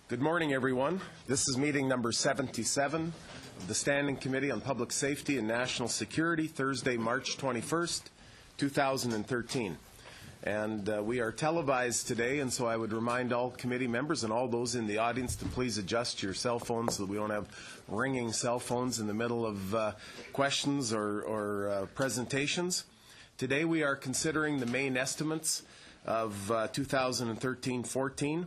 Good morning, everyone. This is meeting number 77 the Standing Committee on Public Safety and National Security, Thursday, March 21st, 2013. And we are televised today, and so I would remind all committee members and all those in the audience to please adjust your cell phones so that we don't have ringing cell phones in the middle of questions or presentations. Today we are considering the main estimates of 2013-14.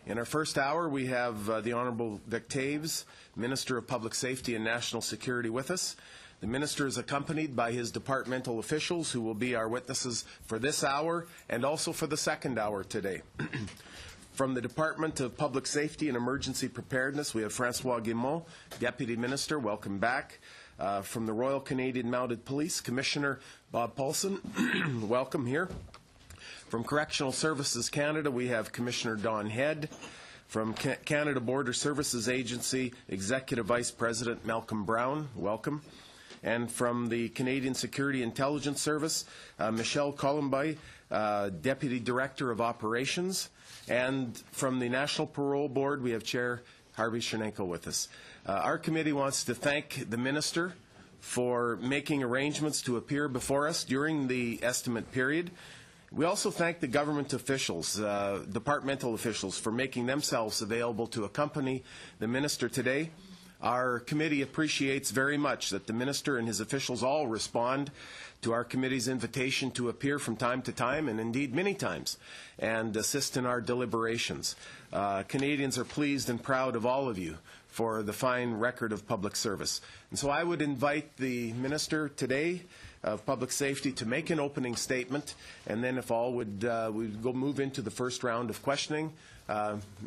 In our first hour, we have the Honourable Vic Taves, Minister of Public Safety and National Security, with us. The Minister is accompanied by his departmental officials who will be our witnesses for this hour and also for the second hour today. From the Department of Public Safety and Emergency Preparedness, we have Francois Guimont, Deputy Minister. Welcome back. From the Royal Canadian Mounted Police, Commissioner Bob Paulson. Welcome here. From Correctional Services Canada, we have Commissioner Don Head. From Canada Border Services Agency, Executive Vice President Malcolm Brown. Welcome. And from the Canadian Security Intelligence Service, Michelle Columbay, Deputy Director of Operations. And from the National Parole Board, we have Chair Harvey Chernenko with us. Our committee wants to thank the Minister for making arrangements to appear before us during the estimate period. We also thank the government officials, departmental officials, for making themselves available to accompany the Minister today. Our committee appreciates very much that the Minister and his officials all respond to our committee's invitation to appear from time to time, and indeed many times, and assist in our deliberations. Canadians are pleased and proud of all of you for the fine record of public service. And so I would invite the Minister today of Public Safety to make an opening statement, and then if all would we'd go move into the first round of questioning.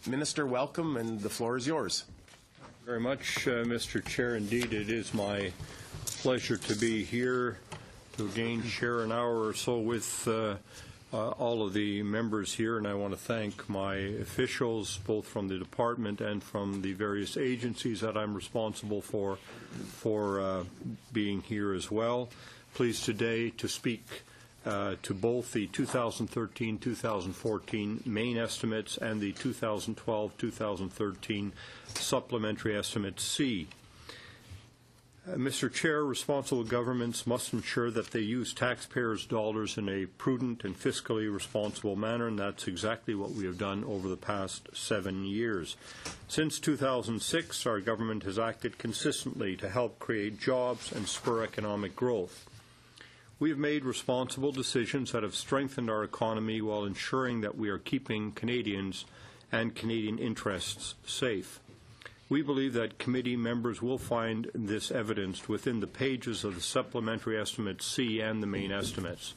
Minister, welcome, and the floor is yours. Very much, Mr. Chair. Indeed, it is my pleasure to be here to again share an hour or so with all of the members here, and I want to thank my officials, both from the department and from the various agencies that I'm responsible for being here as well. Pleased today to speak to both the 2013-2014 main estimates and the 2012-2013 supplementary estimate C. Mr. Chair, responsible governments must ensure that they use taxpayers' dollars in a prudent and fiscally responsible manner, and that's exactly what we have done over the past 7 years. Since 2006, our government has acted consistently to help create jobs and spur economic growth. We have made responsible decisions that have strengthened our economy while ensuring that we are keeping Canadians and Canadian interests safe. We believe that committee members will find this evidenced within the pages of the supplementary estimate C and the main estimates.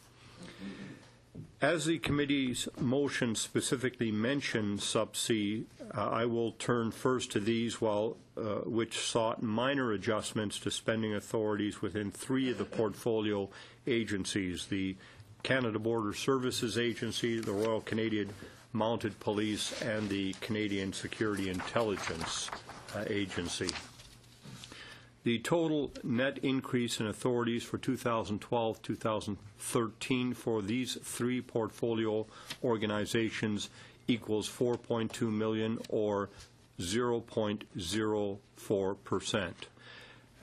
As the committee's motion specifically mentions sub-C, I will turn first to these, which sought minor adjustments to spending authorities within 3 of the portfolio agencies: the Canada Border Services Agency, the Royal Canadian Mounted Police, and the Canadian Security Intelligence Agency. The total net increase in authorities for 2012-2013 for these 3 portfolio organizations equals $4.2 million, or 0.04%.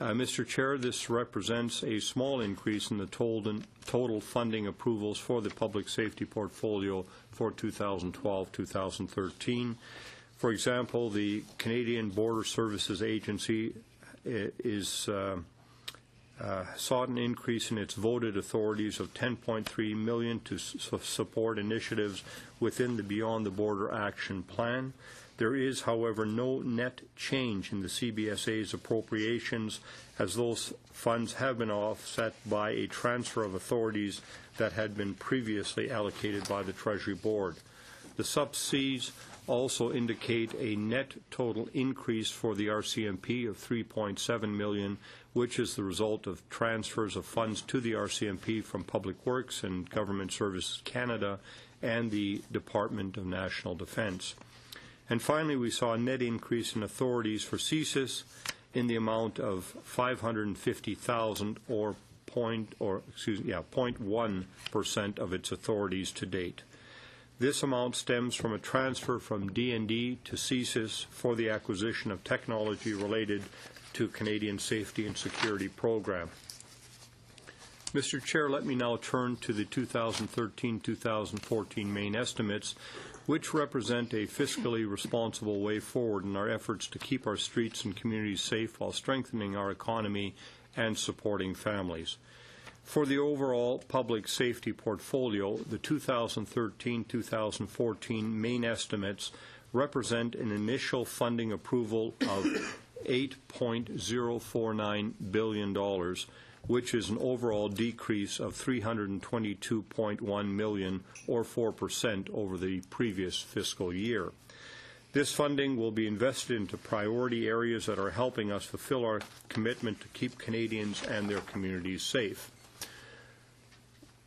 Mr. Chair, this represents a small increase in the total funding approvals for the public safety portfolio for 2012-2013. For example, the Canadian Border Services Agency sought an increase in its voted authorities of $10.3 million to support initiatives within the Beyond the Border Action Plan. There is, however, no net change in the CBSA's appropriations, as those funds have been offset by a transfer of authorities that had been previously allocated by the Treasury Board. The sub-Cs also indicate a net total increase for the RCMP of $3.7 million, which is the result of transfers of funds to the RCMP from Public Works and Government Services Canada and the Department of National Defence. And finally, we saw a net increase in authorities for CSIS in the amount of $550,000, or 0.1% of its authorities to date. This amount stems from a transfer from D&D to CSIS for the acquisition of technology related to Canadian Safety and Security Program. Mr. Chair, let me now turn to the 2013-2014 main estimates, which represent a fiscally responsible way forward in our efforts to keep our streets and communities safe while strengthening our economy and supporting families. For the overall public safety portfolio, the 2013-2014 main estimates represent an initial funding approval of $8.049 billion, which is an overall decrease of $322.1 million, or 4%, over the previous fiscal year. This funding will be invested into priority areas that are helping us fulfill our commitment to keep Canadians and their communities safe.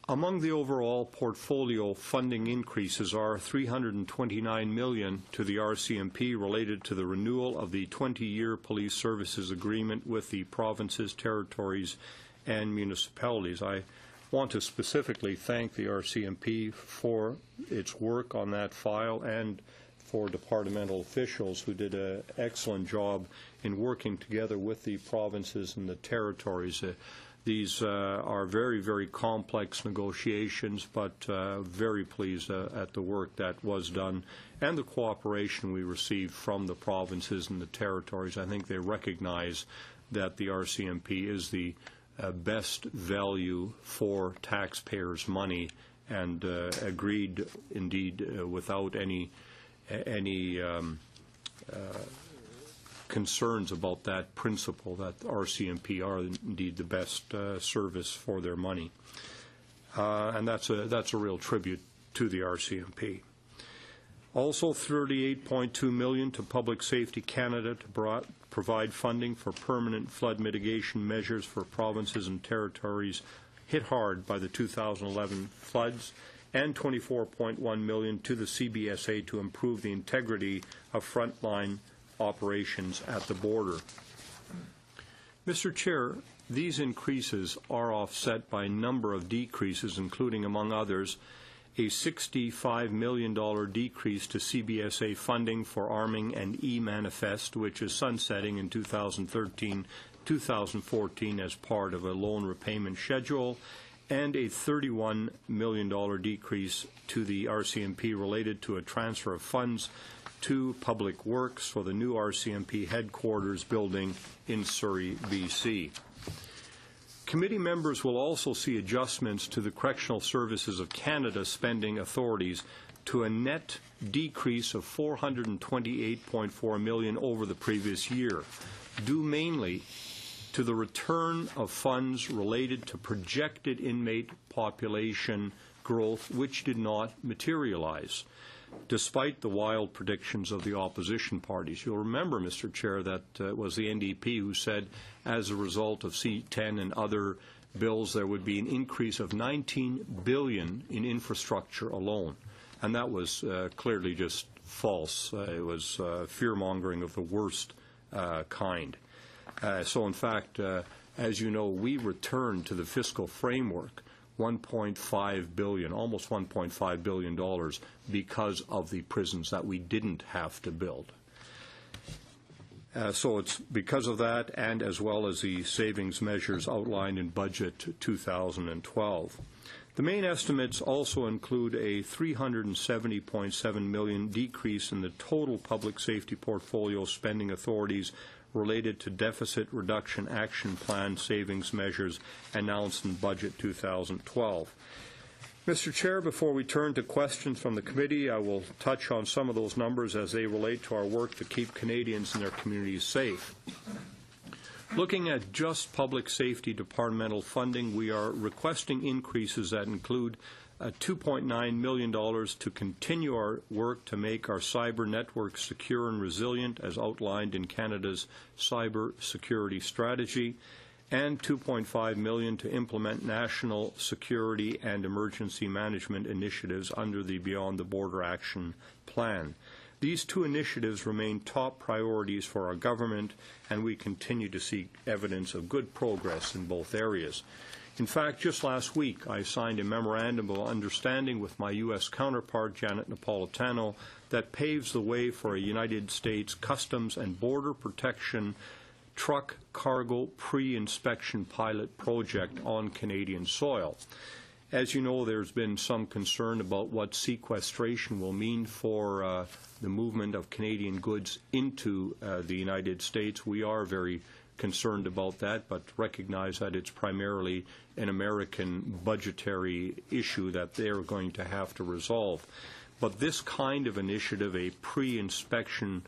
Among the overall portfolio funding increases are $329 million to the RCMP related to the renewal of the 20-year police services agreement with the provinces, territories, and municipalities. I want to specifically thank the RCMP for its work on that file and for departmental officials who did an excellent job in working together with the provinces and the territories. These are very, very complex negotiations, but very pleased at the work that was done and the cooperation we received from the provinces and the territories. I think they recognize that the RCMP is the best value for taxpayers' money, and agreed, indeed, without any concerns about that principle, that RCMP are indeed the best service for their money. And that's a real tribute to the RCMP. Also, $38.2 million to Public Safety Canada to provide funding for permanent flood mitigation measures for provinces and territories hit hard by the 2011 floods, and $24.1 million to the CBSA to improve the integrity of frontline operations at the border. Mr. Chair, these increases are offset by a number of decreases, including, among others, a $65 million decrease to CBSA funding for arming and e-manifest, which is sunsetting in 2013-2014 as part of a loan repayment schedule, and a $31 million decrease to the RCMP related to a transfer of funds to Public Works for the new RCMP headquarters building in Surrey, BC. Committee members will also see adjustments to the Correctional Services of Canada spending authorities to a net decrease of $428.4 million over the previous year, due mainly to the return of funds related to projected inmate population growth, which did not materialize, despite the wild predictions of the opposition parties. You'll remember, Mr. Chair, that it was the NDP who said as a result of C-10 and other bills there would be an increase of $19 billion in infrastructure alone. And that was clearly just false. It was fear-mongering of the worst kind. So, in fact, as you know, we returned to the fiscal framework $1.5 billion, almost $1.5 billion, because of the prisons that we didn't have to build. So it's because of that, and as well as the savings measures outlined in Budget 2012. The main estimates also include a $370.7 million decrease in the total public safety portfolio spending authorities related to Deficit Reduction Action Plan savings measures announced in Budget 2012. Mr. Chair, before we turn to questions from the committee, I will touch on some of those numbers as they relate to our work to keep Canadians and their communities safe. Looking at just public safety departmental funding, we are requesting increases that include $2.9 million to continue our work to make our cyber network secure and resilient, as outlined in Canada's cyber security strategy, and $2.5 million to implement national security and emergency management initiatives under the Beyond the Border Action Plan. These two initiatives remain top priorities for our government, and we continue to see evidence of good progress in both areas. In fact, just last week, I signed a memorandum of understanding with my U.S. counterpart, Janet Napolitano, that paves the way for a United States Customs and Border Protection truck cargo pre-inspection pilot project on Canadian soil. As you know, there's been some concern about what sequestration will mean for the movement of Canadian goods into the United States. We are very concerned about that, but recognize that it's primarily an American budgetary issue that they're going to have to resolve. But this kind of initiative, a pre-inspection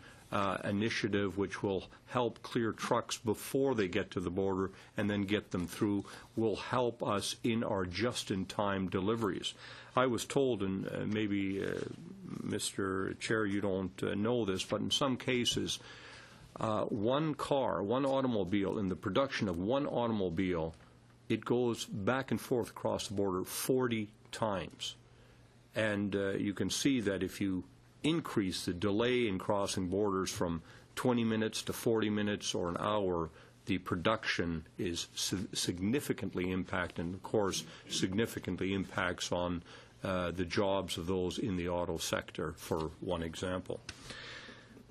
initiative which will help clear trucks before they get to the border and then get them through, will help us in our just-in-time deliveries. I was told, and maybe, Mr. Chair, you don't know this, but in some cases, one automobile, in the production of one automobile, it goes back and forth across the border 40 times. And you can see that if you increase the delay in crossing borders from 20 minutes to 40 minutes or an hour, the production is significantly impacted, and of course significantly impacts on the jobs of those in the auto sector, for one example.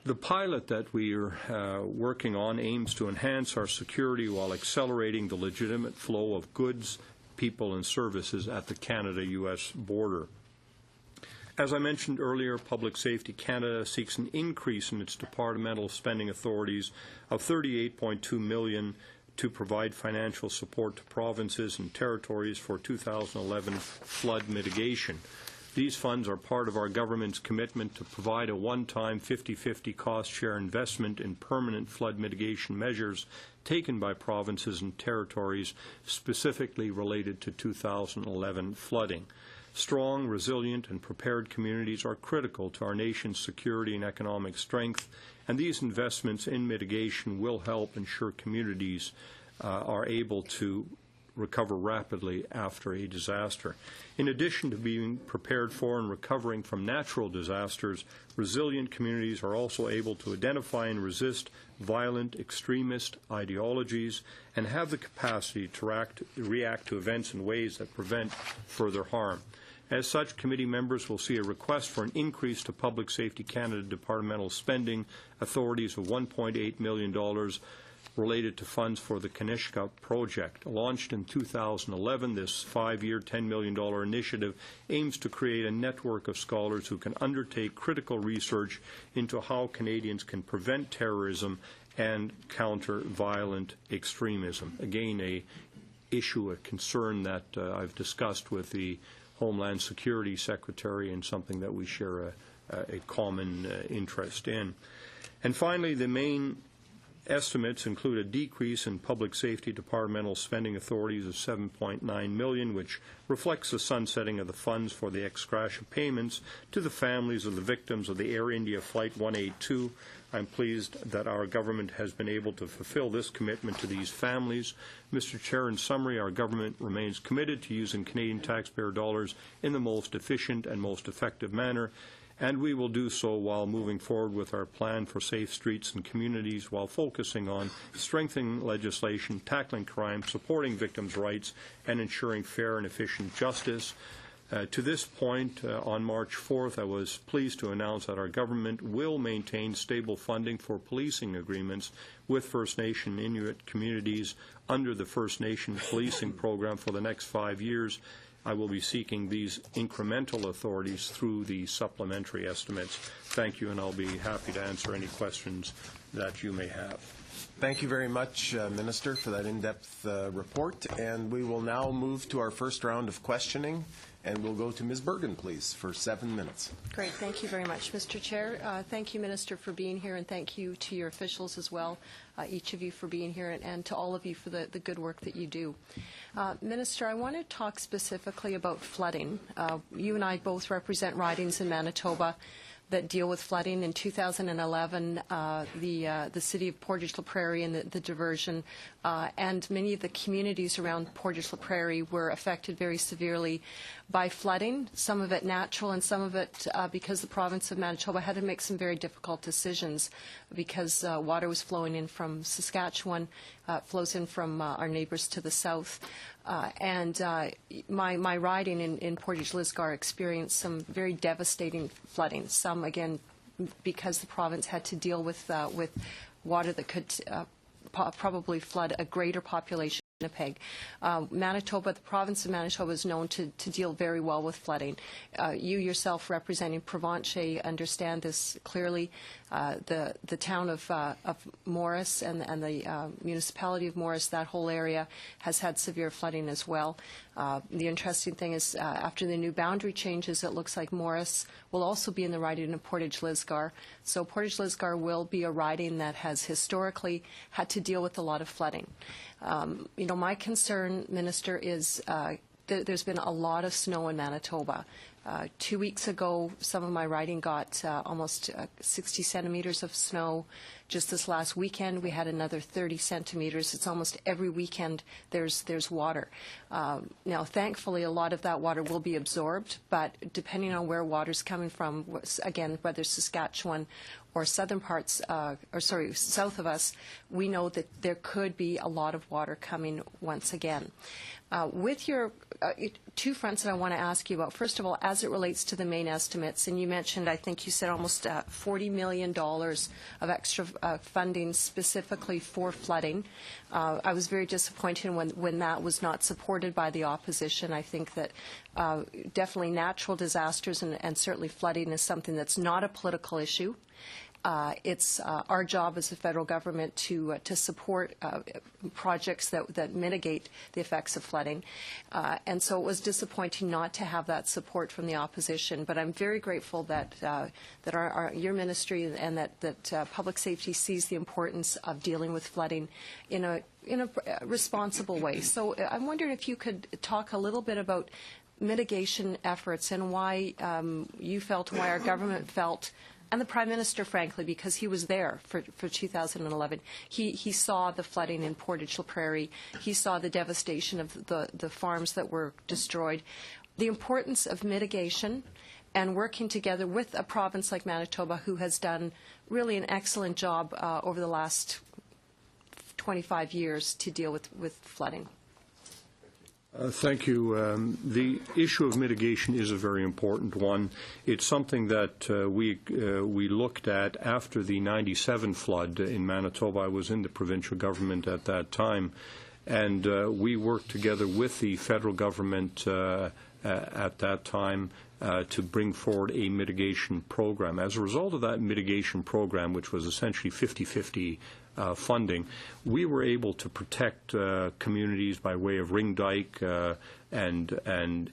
The pilot that we are working on aims to enhance our security while accelerating the legitimate flow of goods, people, and services at the Canada-U.S. border. As I mentioned earlier, Public Safety Canada seeks an increase in its departmental spending authorities of $38.2 million to provide financial support to provinces and territories for 2011 flood mitigation. These funds are part of our government's commitment to provide a one-time 50-50 cost-share investment in permanent flood mitigation measures taken by provinces and territories specifically related to 2011 flooding. Strong, resilient, and prepared communities are critical to our nation's security and economic strength, and these investments in mitigation will help ensure communities are able to recover rapidly after a disaster. In addition to being prepared for and recovering from natural disasters, resilient communities are also able to identify and resist violent extremist ideologies and have the capacity to react to events in ways that prevent further harm. As such, committee members will see a request for an increase to Public Safety Canada departmental spending authorities of $1.8 million related to funds for the Kanishka project. Launched in 2011, this 5-year, $10 million initiative aims to create a network of scholars who can undertake critical research into how Canadians can prevent terrorism and counter violent extremism. Again, a concern that I've discussed with the Homeland Security Secretary, and something that we share a common interest in. And finally, the main estimates include a decrease in public safety departmental spending authorities of $7.9 million, which reflects the sunsetting of the funds for the ex gratia payments to the families of the victims of the Air India Flight 182. I'm pleased that our government has been able to fulfill this commitment to these families. Mr. Chair, in summary, our government remains committed to using Canadian taxpayer dollars in the most efficient and most effective manner, and we will do so while moving forward with our plan for safe streets and communities, while focusing on strengthening legislation, tackling crime, supporting victims' rights, and ensuring fair and efficient justice. To this point, on March 4th, I was pleased to announce that our government will maintain stable funding for policing agreements with First Nation Inuit communities under the First Nation policing program for the next 5 years. I will be seeking these incremental authorities through the supplementary estimates. Thank you, and I'll be happy to answer any questions that you may have. Thank you very much, Minister, for that in-depth report. And we will now move to our first round of questioning. And we'll go to Ms. Bergen, please, for 7 minutes. Great. Thank you very much, Mr. Chair. Thank you, Minister, for being here, and thank you to your officials as well, each of you for being here, and to all of you for the good work that you do. Minister, I want to talk specifically about flooding. You and I both represent ridings in Manitoba that deal with flooding. In 2011, the city of Portage la Prairie and the diversion and many of the communities around Portage la Prairie were affected very severely by flooding, some of it natural and some of it because the province of Manitoba had to make some very difficult decisions because water was flowing in from Saskatchewan, flows in from our neighbors to the south. And my riding in Portage Lisgar experienced some very devastating flooding, some, again, because the province had to deal with water that could probably flood a greater population. Winnipeg. Manitoba, the province of Manitoba is known to deal very well with flooding. You yourself representing Provencher understand this clearly. The town of Morris and the municipality of Morris, that whole area has had severe flooding as well. The interesting thing is after the new boundary changes, it looks like Morris will also be in the riding of Portage-Lisgar. So Portage-Lisgar will be a riding that has historically had to deal with a lot of flooding. My concern, Minister, is there's been a lot of snow in Manitoba. 2 weeks ago, some of my riding got almost 60 centimeters of snow. Just this last weekend, we had another 30 centimeters. It's almost every weekend there's water. Now, thankfully, a lot of that water will be absorbed, but depending on where water's coming from, again, whether Saskatchewan or southern parts, south of us, we know that there could be a lot of water coming once again. With your two fronts that I want to ask you about, first of all, as it relates to the main estimates, and you mentioned, I think you said almost $40 million of extra funding specifically for flooding. I was very disappointed when that was not supported by the opposition. I think that definitely natural disasters and certainly flooding is something that's not a political issue. It's our job as the federal government to support projects that mitigate the effects of flooding. And so it was disappointing not to have that support from the opposition. But I'm very grateful that your ministry and that public safety sees the importance of dealing with flooding in a responsible way. So I'm wondering if you could talk a little bit about mitigation efforts and why you felt, why our government felt, and the Prime Minister, frankly, because he was there for 2011. He saw the flooding in Portage la Prairie. He saw the devastation of the farms that were destroyed. The importance of mitigation and working together with a province like Manitoba, who has done really an excellent job over the last 25 years to deal with flooding. Thank you. The issue of mitigation is a very important one. It's something that we looked at after the 97 flood in Manitoba. I was in the provincial government at that time, and we worked together with the federal government at that time to bring forward a mitigation program. As a result of that mitigation program, which was essentially 50-50 funding, we were able to protect communities by way of ring dike and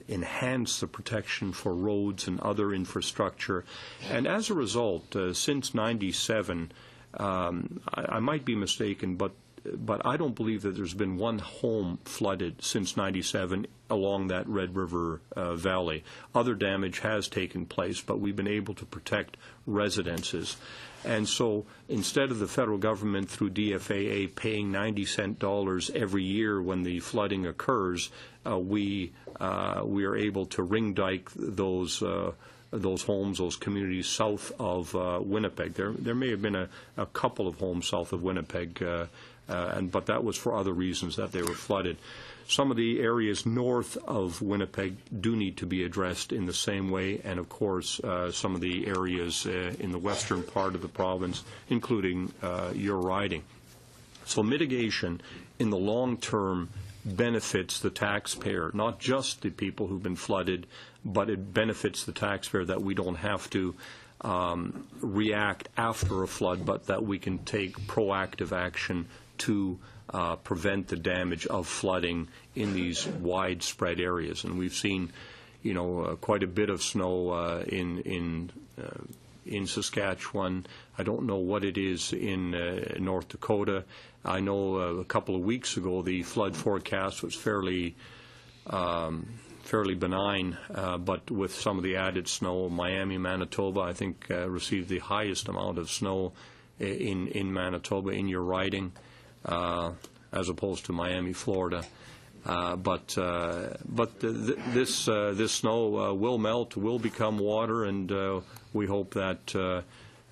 enhance the protection for roads and other infrastructure. And as a result, since 97, I might be mistaken, but I don't believe that there's been one home flooded since 97 along that Red River Valley. Other damage has taken place, but we've been able to protect residences. And so instead of the federal government through DFAA paying 90-cent dollars every year when the flooding occurs, we are able to ring dike those homes, those communities south of Winnipeg. There may have been a couple of homes south of Winnipeg, but that was for other reasons that they were flooded. Some of the areas north of Winnipeg do need to be addressed in the same way, and of course some of the areas in the western part of the province, including your riding. So mitigation in the long term benefits the taxpayer, not just the people who've been flooded, but it benefits the taxpayer that we don't have to react after a flood, but that we can take proactive action to prevent the damage of flooding in these widespread areas. And we've seen, quite a bit of snow in Saskatchewan. I don't know what it is in North Dakota. I know a couple of weeks ago the flood forecast was fairly benign, but with some of the added snow, Miami, Manitoba, I think received the highest amount of snow in Manitoba in your riding, as opposed to Miami, Florida. But this snow will melt, will become water, and we hope that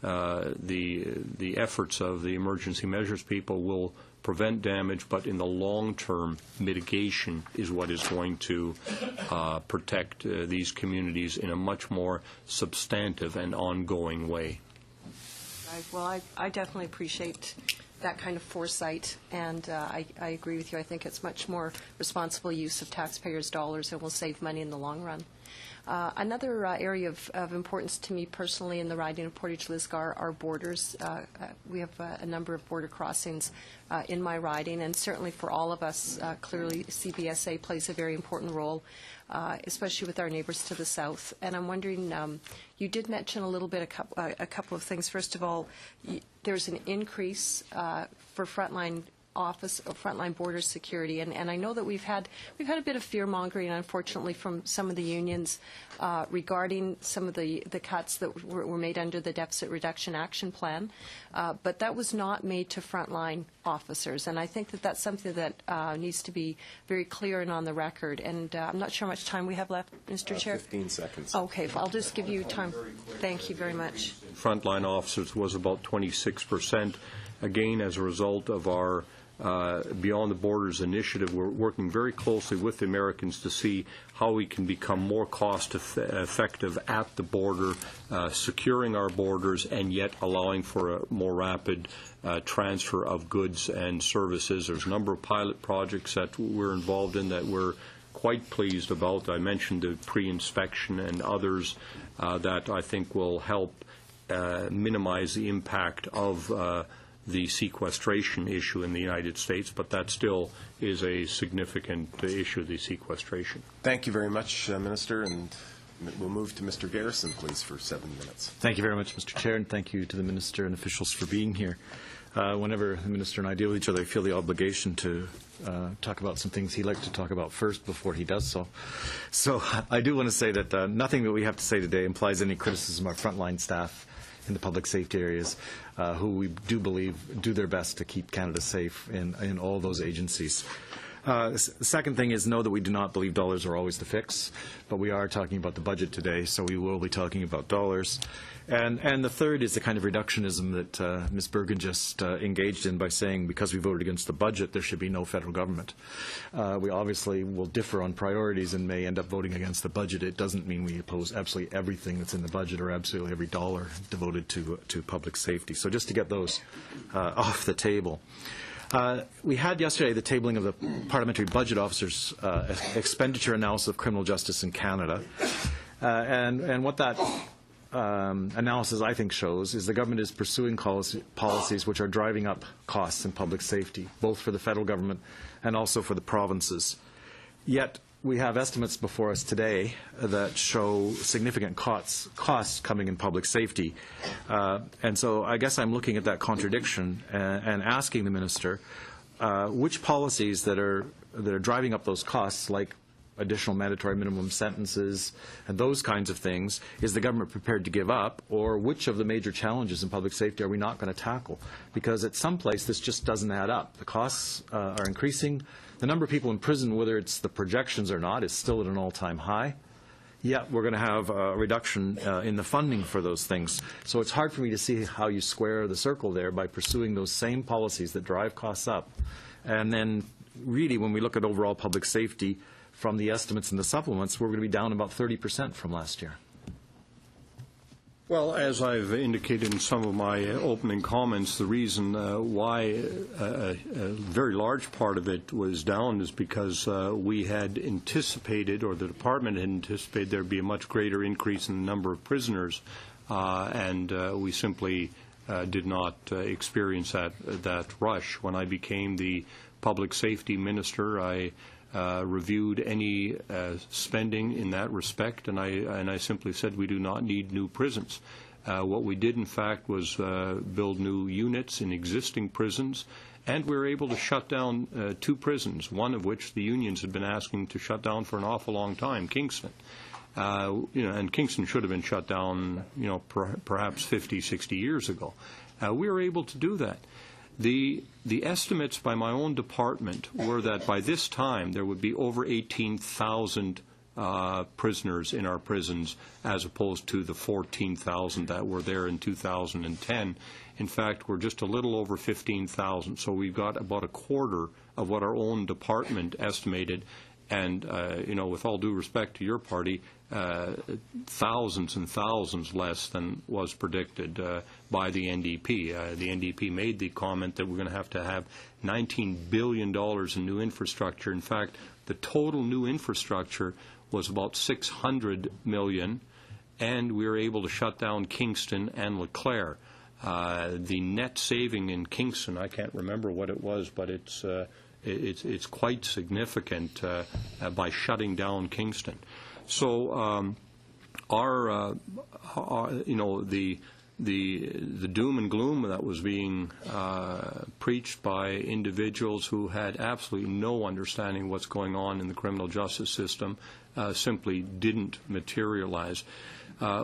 the efforts of the emergency measures people will prevent damage, but in the long term, mitigation is what is going to protect these communities in a much more substantive and ongoing way. Right. Well, I definitely appreciate that kind of foresight, and I agree with you. I think it's much more responsible use of taxpayers' dollars and will save money in the long run. Another area of importance to me personally in the riding of Portage-Lisgar are borders. We have a number of border crossings in my riding, and certainly for all of us, clearly CBSA plays a very important role, especially with our neighbors to the south. And I'm wondering, you did mention a little bit a couple of things. First of all, there's an increase for frontline office or frontline border security, and I know that we've had a bit of fear mongering, unfortunately, from some of the unions regarding some of the cuts that were made under the Deficit Reduction Action Plan, but that was not made to frontline officers, and I think that that's something that needs to be very clear and on the record. And I'm not sure how much time we have left, Mr. Chair. 15 seconds. Okay, I'll just give you time. Thank you very much. Frontline officers was about 26%. Again, as a result of our Beyond the Borders initiative, we're working very closely with the Americans to see how we can become more cost-effective at the border, securing our borders, and yet allowing for a more rapid transfer of goods and services. There's a number of pilot projects that we're involved in that we're quite pleased about. I mentioned the pre-inspection and others that I think will help minimize the impact of the sequestration issue in the United States, but that still is a significant issue, the sequestration. Thank you very much, Minister, and we'll move to Mr. Garrison, please, for 7 minutes. Thank you very much, Mr. Chair, and thank you to the Minister and officials for being here. Whenever the Minister and I deal with each other, I feel the obligation to talk about some things he'd like to talk about first before he does so. So I do want to say that nothing that we have to say today implies any criticism of our frontline staff in the public safety areas, who we do believe do their best to keep Canada safe in all those agencies. The second thing is know that we do not believe dollars are always the fix, but we are talking about the budget today, so we will be talking about dollars. And the third is the kind of reductionism that Ms. Bergen just engaged in by saying because we voted against the budget, there should be no federal government. We obviously will differ on priorities and may end up voting against the budget. It doesn't mean we oppose absolutely everything that's in the budget or absolutely every dollar devoted to public safety. So just to get those off the table. We had yesterday the tabling of the Parliamentary Budget Officer's expenditure analysis of criminal justice in Canada. And what that analysis, I think, shows is the government is pursuing policies which are driving up costs in public safety, both for the federal government and also for the provinces. Yet we have estimates before us today that show significant costs coming in public safety. And so I guess I'm looking at that contradiction and asking the Minister which policies that are driving up those costs, like additional mandatory minimum sentences and those kinds of things, is the government prepared to give up, or which of the major challenges in public safety are we not going to tackle? Because at some place this just doesn't add up. The costs are increasing. The number of people in prison, whether it's the projections or not, is still at an all-time high. Yet we're going to have a reduction in the funding for those things. So it's hard for me to see how you square the circle there by pursuing those same policies that drive costs up. And then really when we look at overall public safety, from the estimates and the supplements, we're going to be down about 30% from last year. Well, as I've indicated in some of my opening comments, the reason why a very large part of it was down is because we had anticipated, or the department had anticipated, there would be a much greater increase in the number of prisoners, and we simply did not experience that rush. When I became the public safety minister, I reviewed any spending in that respect, and I simply said we do not need new prisons. What we did, in fact, was build new units in existing prisons, and we were able to shut down 2 prisons, one of which the unions had been asking to shut down for an awful long time, Kingston. And Kingston should have been shut down, perhaps 50, 60 years ago. We were able to do that. The estimates by my own department were that by this time there would be over 18,000 prisoners in our prisons, as opposed to the 14,000 that were there in 2010. In fact, we're just a little over 15,000. So we've got about a quarter of what our own department estimated. And, with all due respect to your party, thousands and thousands less than was predicted by the NDP. The NDP made the comment that we're going to have $19 billion in new infrastructure. In fact, the total new infrastructure was about $600 million, and we were able to shut down Kingston and Leclerc. The net saving in Kingston, I can't remember what it was, but it's quite significant by shutting down Kingston. So the doom and gloom that was being preached by individuals who had absolutely no understanding of what's going on in the criminal justice system simply didn't materialize.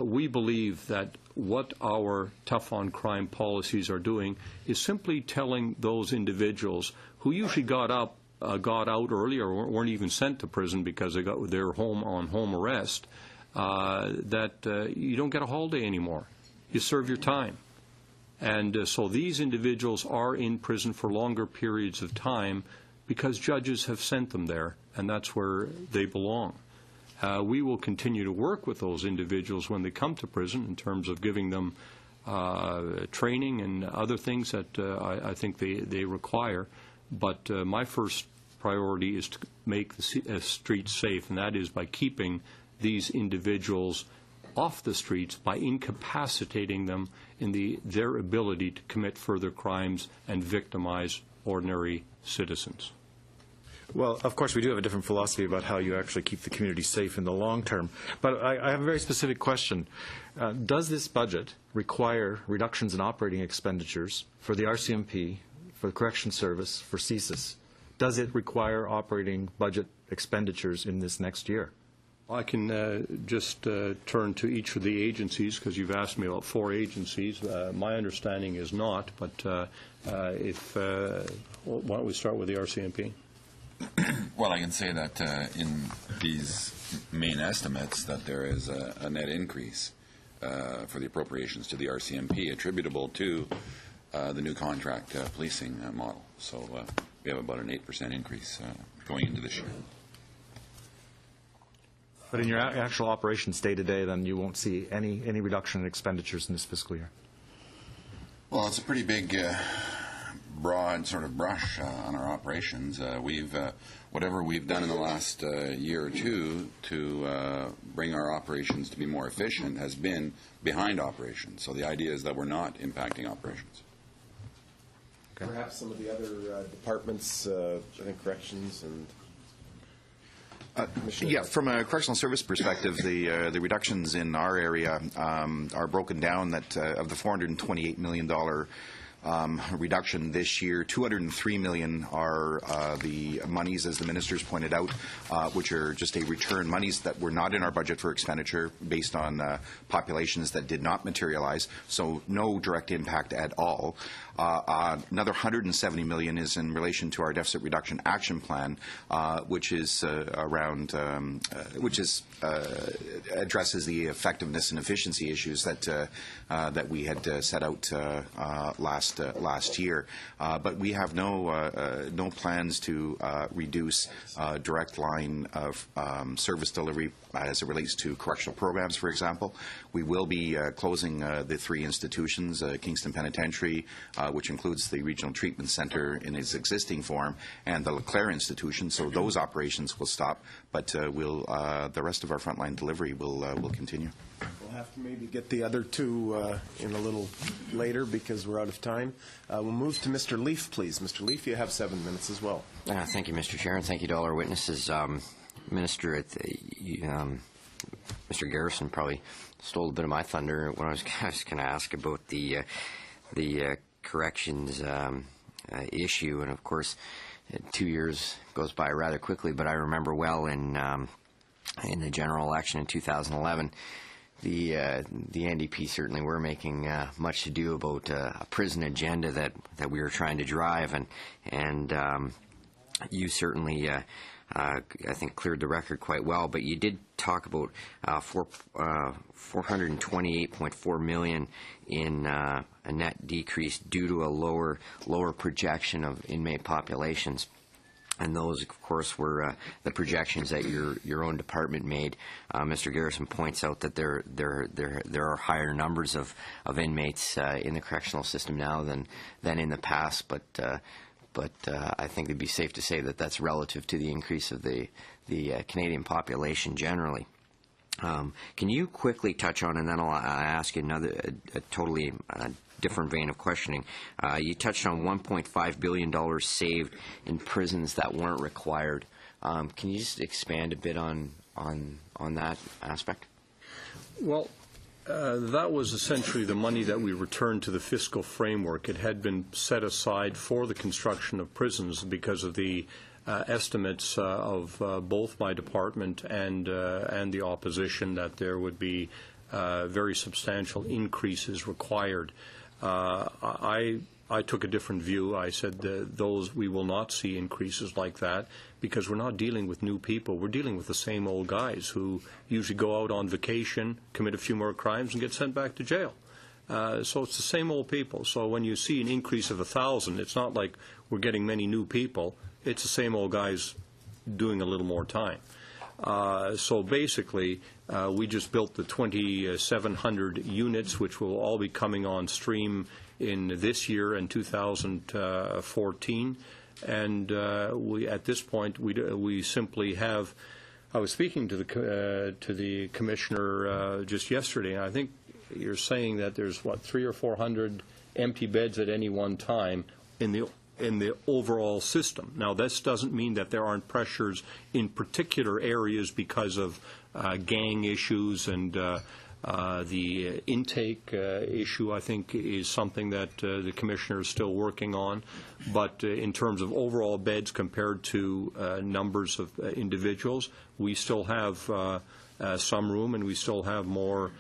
We believe that what our tough-on-crime policies are doing is simply telling those individuals who usually got out early or weren't even sent to prison because they got their home on home arrest, that you don't get a holiday anymore. You serve your time. And so these individuals are in prison for longer periods of time because judges have sent them there, and that's where they belong. We will continue to work with those individuals when they come to prison in terms of giving them training and other things that I think they require. But my first priority is to make the streets safe, and that is by keeping these individuals off the streets, by incapacitating them in their ability to commit further crimes and victimize ordinary citizens. Well, of course, we do have a different philosophy about how you actually keep the community safe in the long term. But I have a very specific question. Does this budget require reductions in operating expenditures for the RCMP, for the Correction Service, for CSIS? Does it require operating budget expenditures in this next year? I can just turn to each of the agencies, because you've asked me about 4 agencies. My understanding is not, but why don't we start with the RCMP? Well, I can say that in these main estimates that there is a net increase for the appropriations to the RCMP attributable to the new contract policing model. So we have about an 8% increase going into this year. But in your actual operations day-to-day, then you won't see any reduction in expenditures in this fiscal year? Well, it's a pretty big broad sort of brush on our operations. Whatever we've done in the last year or two to bring our operations to be more efficient has been behind operations. So the idea is that we're not impacting operations. Okay. Perhaps some of the other departments, I think corrections and... Yeah, from a correctional service perspective, the reductions in our area are broken down that of the $428 million reduction this year, $203 million are the monies, as the ministers pointed out, which are just a return monies that were not in our budget for expenditure based on populations that did not materialize, so no direct impact at all. Another $170 million is in relation to our deficit reduction action plan, which is addresses the effectiveness and efficiency issues that we had set out last year. But we have no plans to reduce direct line of service delivery as it relates to correctional programs, for example. We will be closing the 3 institutions, Kingston Penitentiary, which includes the Regional Treatment Center in its existing form, and the Leclerc Institution, so those operations will stop, but the rest of our frontline delivery will continue. We'll have to maybe get the other 2 in a little later because we're out of time. We'll move to Mr. Leaf, please. Mr. Leaf, you have 7 minutes as well. Thank you, Mr. Chair, and thank you to all our witnesses. Minister, Mr. Garrison probably stole a bit of my thunder when I was going to ask about the corrections issue, and of course 2 years goes by rather quickly, but I remember well in the general election in 2011 the NDP certainly were making much to do about a prison agenda that we were trying to drive, and you certainly I think cleared the record quite well, but you did talk about $428.4 million in a net decrease due to a lower projection of inmate populations. And those, of course, were the projections that your own department made. Mr. Garrison points out that there are higher numbers of inmates in the correctional system now than in the past, but I think it'd be safe to say that that's relative to the increase of the Canadian population generally. Can you quickly touch on, and then I'll ask you a totally different vein of questioning. You touched on $1.5 billion saved in prisons that weren't required. Can you just expand a bit on that aspect? Well, that was essentially the money that we returned to the fiscal framework. It had been set aside for the construction of prisons because of the estimates of both my department and the opposition that there would be very substantial increases required. I took a different view. I said we will not see increases like that because we're not dealing with new people. We're dealing with the same old guys who usually go out on vacation, commit a few more crimes, and get sent back to jail. So it's the same old people. So when you see an increase of 1,000, it's not like we're getting many new people. It's the same old guys doing a little more time. So basically, we just built the 2,700 units, which will all be coming on stream in this year and 2014. And at this point, we simply have. I was speaking to the commissioner just yesterday, and I think you're saying that there's 300 or 400 empty beds at any one time in the overall system. Now, this doesn't mean that there aren't pressures in particular areas because of gang issues, and the intake issue, I think, is something that the commissioner is still working on. But in terms of overall beds compared to numbers of individuals, we still have some room, and we still have more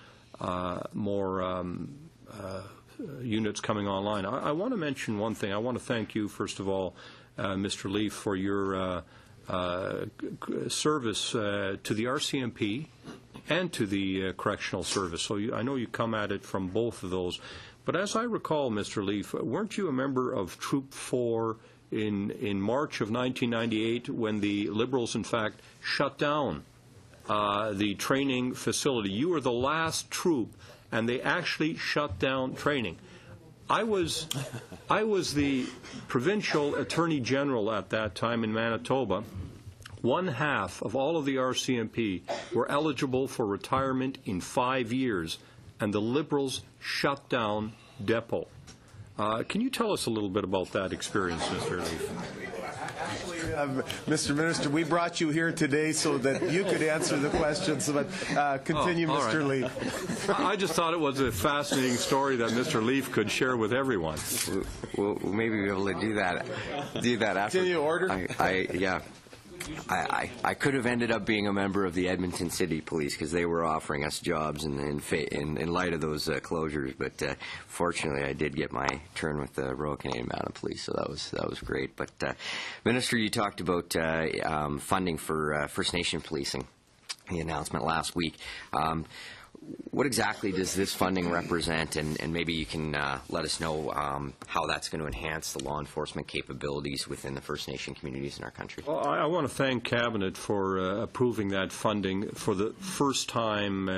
units coming online. I want to mention one thing. I want to thank you, first of all, Mr. Leaf, for your service to the RCMP and to the Correctional Service. So I know you come at it from both of those. But as I recall, Mr. Leaf, weren't you a member of Troop 4 in March of 1998 when the Liberals, in fact, shut down the training facility? You were the last troop, and they actually shut down training. I was the provincial attorney general at that time in Manitoba. 1/2 of all of the RCMP were eligible for retirement in 5 years, and the Liberals shut down Depot. Can you tell us a little bit about that experience, Mr. Leaf? Mr. Minister, we brought you here today so that you could answer the questions, but continue, Mr. Right. Leaf. I just thought it was a fascinating story that Mr. Leaf could share with everyone. We'll maybe be able to do that after. Continue, order. I could have ended up being a member of the Edmonton City Police because they were offering us jobs in light of those closures. But fortunately, I did get my turn with the Royal Canadian Mounted Police, so that was great. But Minister, you talked about funding for First Nation policing. The announcement last week. What exactly does this funding represent, and maybe you can let us know how that's going to enhance the law enforcement capabilities within the First Nation communities in our country? Well, I want to thank Cabinet for approving that funding for the first time,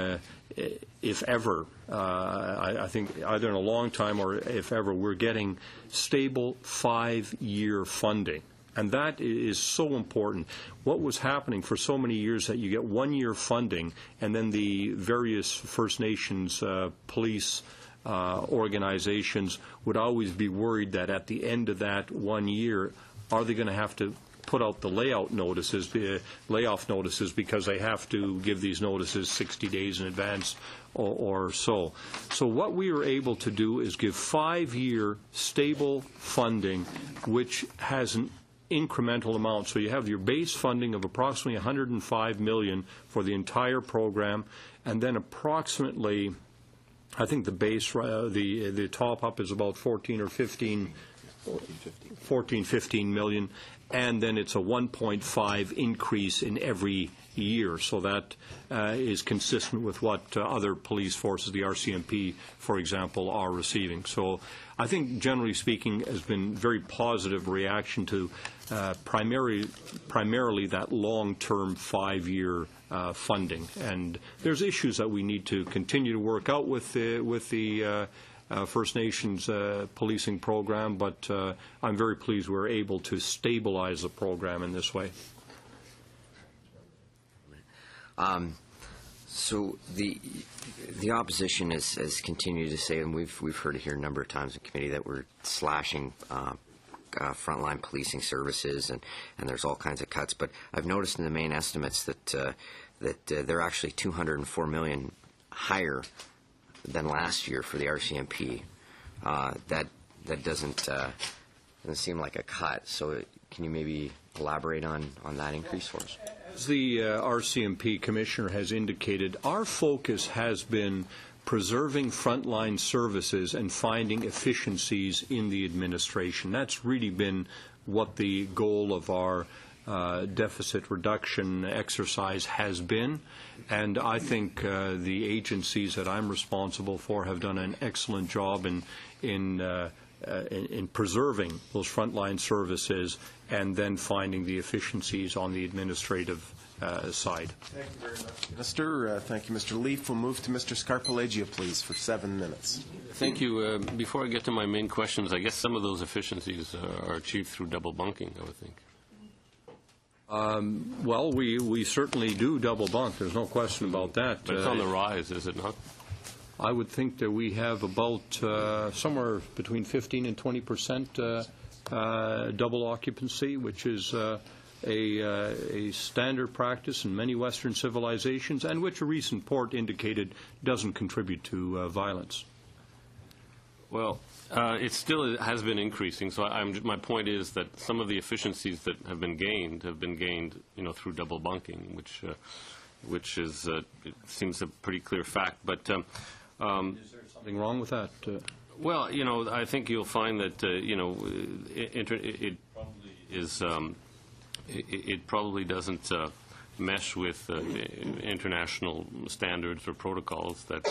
if ever. I think either in a long time or if ever, we're getting stable 5-year funding. And that is so important. What was happening for so many years that you get 1-year funding, and then the various First Nations police organizations would always be worried that at the end of that 1 year, are they going to have to put out the layoff notices because they have to give these notices 60 days in advance or so. So what we were able to do is give 5-year stable funding, which has an incremental amount. So you have your base funding of approximately $105 million for the entire program, and then approximately, I think the base, the top up is about 15 million, and then it's a 1.5 increase in every year. So that is consistent with what other police forces, the RCMP, for example, are receiving. So I think, generally speaking, has been very positive reaction to primarily that long-term 5-year funding. And there's issues that we need to continue to work out with the First Nations policing program, but I'm very pleased we're able to stabilize the program in this way. So the opposition has continued to say, and we've heard it here a number of times in committee, that we're slashing frontline policing services, and there's all kinds of cuts. But I've noticed in the main estimates that they're actually $204 million higher than last year for the RCMP. That doesn't seem like a cut. So can you maybe elaborate on that increase for us? As the RCMP Commissioner has indicated, our focus has been preserving frontline services and finding efficiencies in the administration. That's really been what the goal of our deficit reduction exercise has been, and I think the agencies that I'm responsible for have done an excellent job in preserving those frontline services and then finding the efficiencies on the administrative side. Thank you very much, Minister. Thank you, Mr. Leaf. We'll move to Mr. Scarpelleggia, please, for 7 minutes. Thank you. Before I get to my main questions, I guess some of those efficiencies are achieved through double bunking, I would think. Well, we certainly do double bunk. There's no question about that. But it's on the rise, is it not? I would think that we have about somewhere between 15 and 20% double occupancy, which is a standard practice in many Western civilizations, and which a recent report indicated doesn't contribute to violence. Well, it still has been increasing. So my point is that some of the efficiencies that have been gained, through double bunking, which is it seems a pretty clear fact. But is there something wrong with that? Well, I think you'll find that it probably doesn't mesh with international standards or protocols that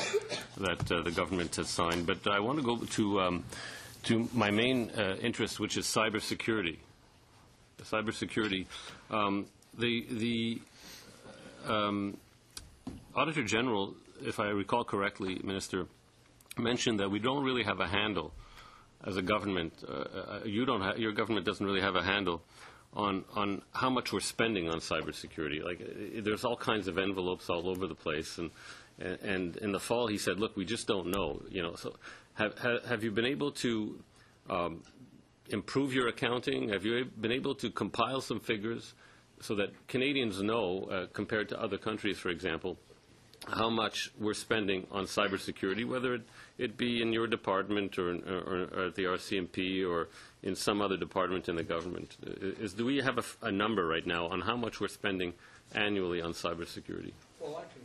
the government has signed. But I want to go to my main interest, which is cybersecurity. Cybersecurity. The Auditor General, if I recall correctly, Minister, mentioned that we don't really have a handle as a government. Your government doesn't really have a handle on how much we're spending on cybersecurity. Like, there's all kinds of envelopes all over the place, and in the fall he said, look, we just don't know. So have you been able to improve your accounting? Have you been able to compile some figures so that Canadians know, compared to other countries, for example, how much we're spending on cybersecurity, whether it be in your department or at the RCMP or in some other department in the government? Do we have a number right now on how much we're spending annually on cybersecurity? Well, I can.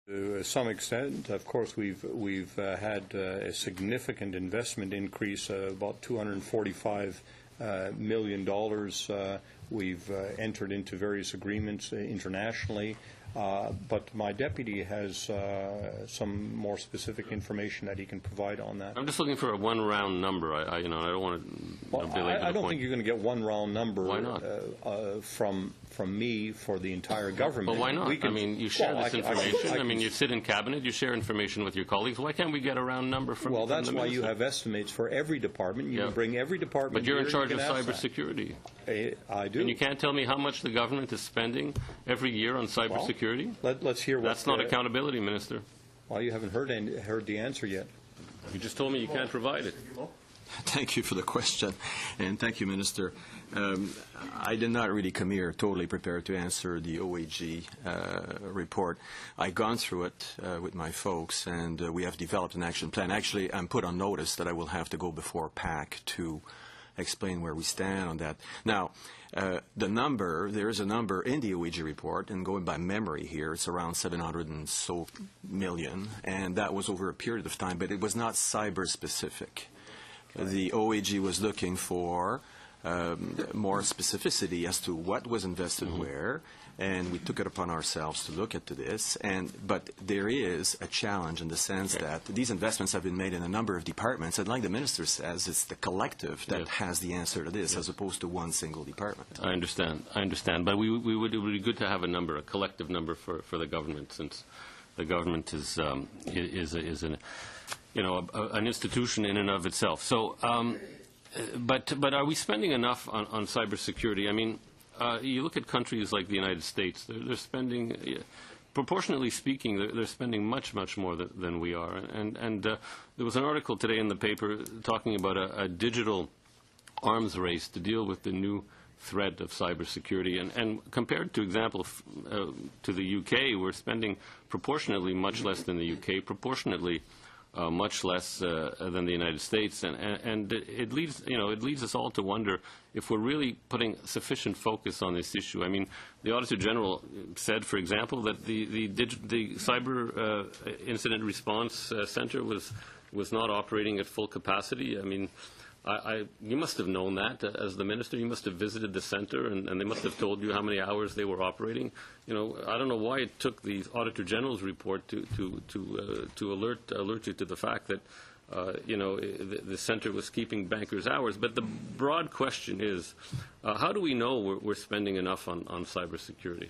To some extent, of course, we've had a significant investment increase, about $245 million. We've entered into various agreements internationally. But my deputy has some more specific information that he can provide on that. I'm just looking for a one round number. I don't want to. I don't think you're going to get one round number. Why not? From me for the entire government. But why not? You share this information. You sit in cabinet. You share information with your colleagues. Why can't we get a round number from? Well, that's from the why minister? you have estimates for every department. You can bring every department. But you're in charge of cybersecurity. I do. And you can't tell me how much the government is spending every year on cybersecurity. Let's hear what. That's not accountability, Minister. Well, you haven't heard the answer yet. You just told me you can't provide it. Thank you for the question, and thank you, Minister. I did not really come here totally prepared to answer the OAG report. I've gone through it with my folks, and we have developed an action plan. Actually, I'm put on notice that I will have to go before PAC to explain where we stand on that. Now, there is a number in the OEG report, and going by memory here, it's around 700 and so million, and that was over a period of time, but it was not cyber specific. The OEG was looking for more specificity as to what was invested where, and we took it upon ourselves to look into this. But there is a challenge in the sense that these investments have been made in a number of departments, and like the Minister says, it's the collective that has the answer to this, as opposed to one single department. I understand. But it would be good to have a number, a collective number for the government, since the government is an institution in and of itself. So, but are we spending enough on cybersecurity? I mean, you look at countries like the United States; they're spending, proportionately speaking, they're spending much more than we are. And there was an article today in the paper talking about a digital arms race to deal with the new threat of cybersecurity. And compared to example to the UK, we're spending proportionately much less than the UK, proportionately much less than the United States, and it leads us all to wonder if we're really putting sufficient focus on this issue. I mean, the Auditor General said, for example, that the Cyber Incident Response Center was not operating at full capacity. I mean, you must have known that as the minister. You must have visited the center, and they must have told you how many hours they were operating. You know, I don't know why it took the Auditor General's report to alert you to the fact that the center was keeping bankers' hours. But the broad question is, how do we know we're spending enough on cybersecurity?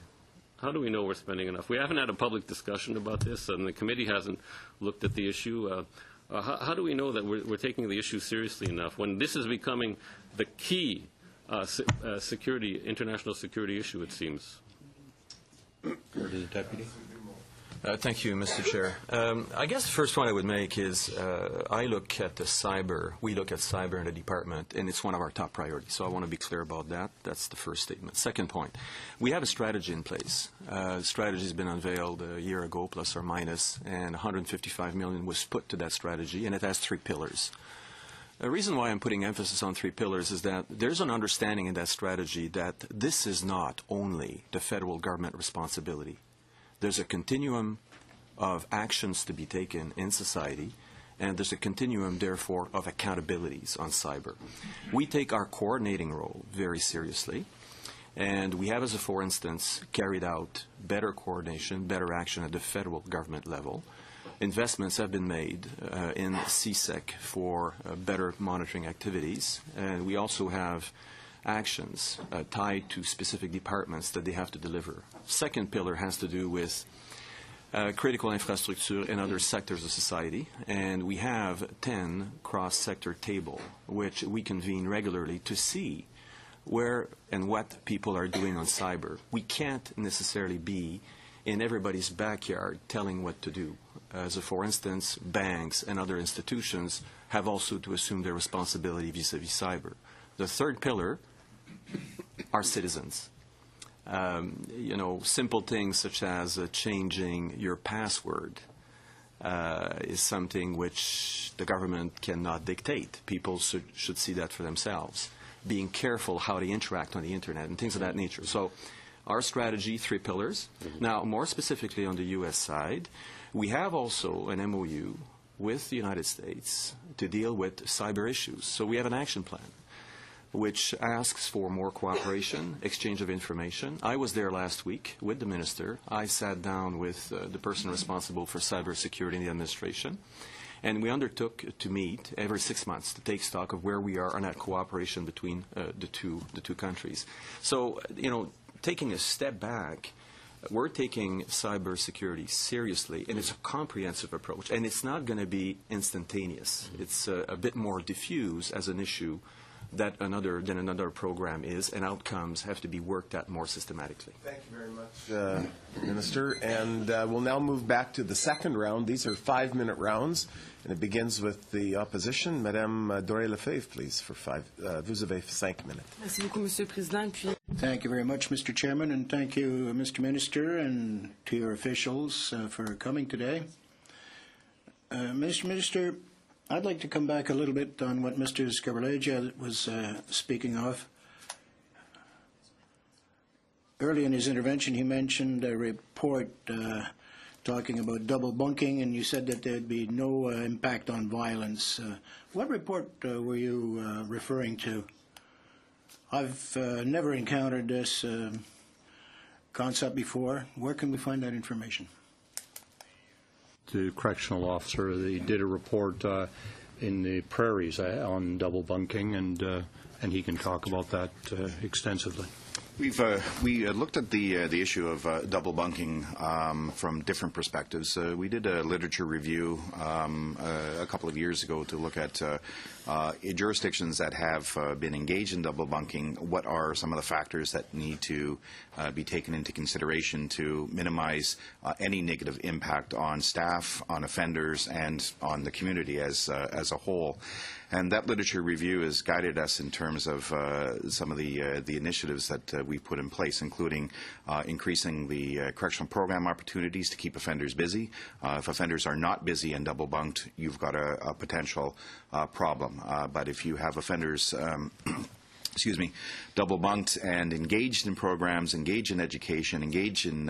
How do we know we're spending enough? We haven't had a public discussion about this, and the committee hasn't looked at the issue. How do we know that we're taking the issue seriously enough when this is becoming the key international security issue, it seems? The Deputy. Thank you, Mr. Chair. I guess the first point I would make is we look at cyber in the department, and it's one of our top priorities. So I want to be clear about that. That's the first statement. Second point, we have a strategy in place. The strategy has been unveiled a year ago, plus or minus, and $155 million was put to that strategy, and it has 3 pillars. The reason why I'm putting emphasis on 3 pillars is that there's an understanding in that strategy that this is not only the federal government responsibility. There's a continuum of actions to be taken in society, and there's a continuum, therefore, of accountabilities on cyber. We take our coordinating role very seriously, and we have, for instance, carried out better coordination, better action at the federal government level. Investments have been made in SECU for better monitoring activities, and we also have actions tied to specific departments that they have to deliver. Second pillar has to do with critical infrastructure in other sectors of society, and we have 10 cross-sector table, which we convene regularly to see where and what people are doing on cyber. We can't necessarily be in everybody's backyard telling what to do. For instance, banks and other institutions have also to assume their responsibility vis-a-vis cyber. The third pillar are citizens. Simple things such as changing your password is something which the government cannot dictate. People should see that for themselves. Being careful how they interact on the Internet and things of that nature. So our strategy, 3 pillars. Now, more specifically on the U.S. side, we have also an MOU with the United States to deal with cyber issues. So we have an action plan which asks for more cooperation, exchange of information. I was there last week with the minister. I sat down with the person responsible for cybersecurity in the administration, and we undertook to meet every 6 months to take stock of where we are on that cooperation between the two countries. So, taking a step back, we're taking cybersecurity seriously, and it's a comprehensive approach, and it's not going to be instantaneous. It's a bit more diffuse as an issue than another program is, and outcomes have to be worked at more systematically. Thank you very much, Minister. And we'll now move back to the second round. These are 5-minute rounds, and it begins with the opposition. Madame Doré-Lefebvre, please, for 5. Vous avez 5 minutes. Merci beaucoup, Monsieur le Président. Thank you very much, Mr. Chairman, and thank you, Mr. Minister, and to your officials for coming today. Mr. Minister, I'd like to come back a little bit on what Mr. Scavarleggia was speaking of. Early in his intervention, he mentioned a report talking about double bunking, and you said that there'd be no impact on violence. What report were you referring to? I've never encountered this concept before. Where can we find that information? The correctional officer, they did a report in the prairies on double bunking, and he can talk about that extensively. We looked at the issue of double bunking from different perspectives. We did a literature review a couple of years ago to look at jurisdictions that have been engaged in double bunking. What are some of the factors that need to be taken into consideration to minimize any negative impact on staff, on offenders, and on the community as a whole? And that literature review has guided us in terms of some of the initiatives that we've put in place, including increasing the correctional program opportunities to keep offenders busy. If offenders are not busy and double bunked, you've got a potential problem. But if you have offenders double bunked and engaged in programs, engaged in education, engaged in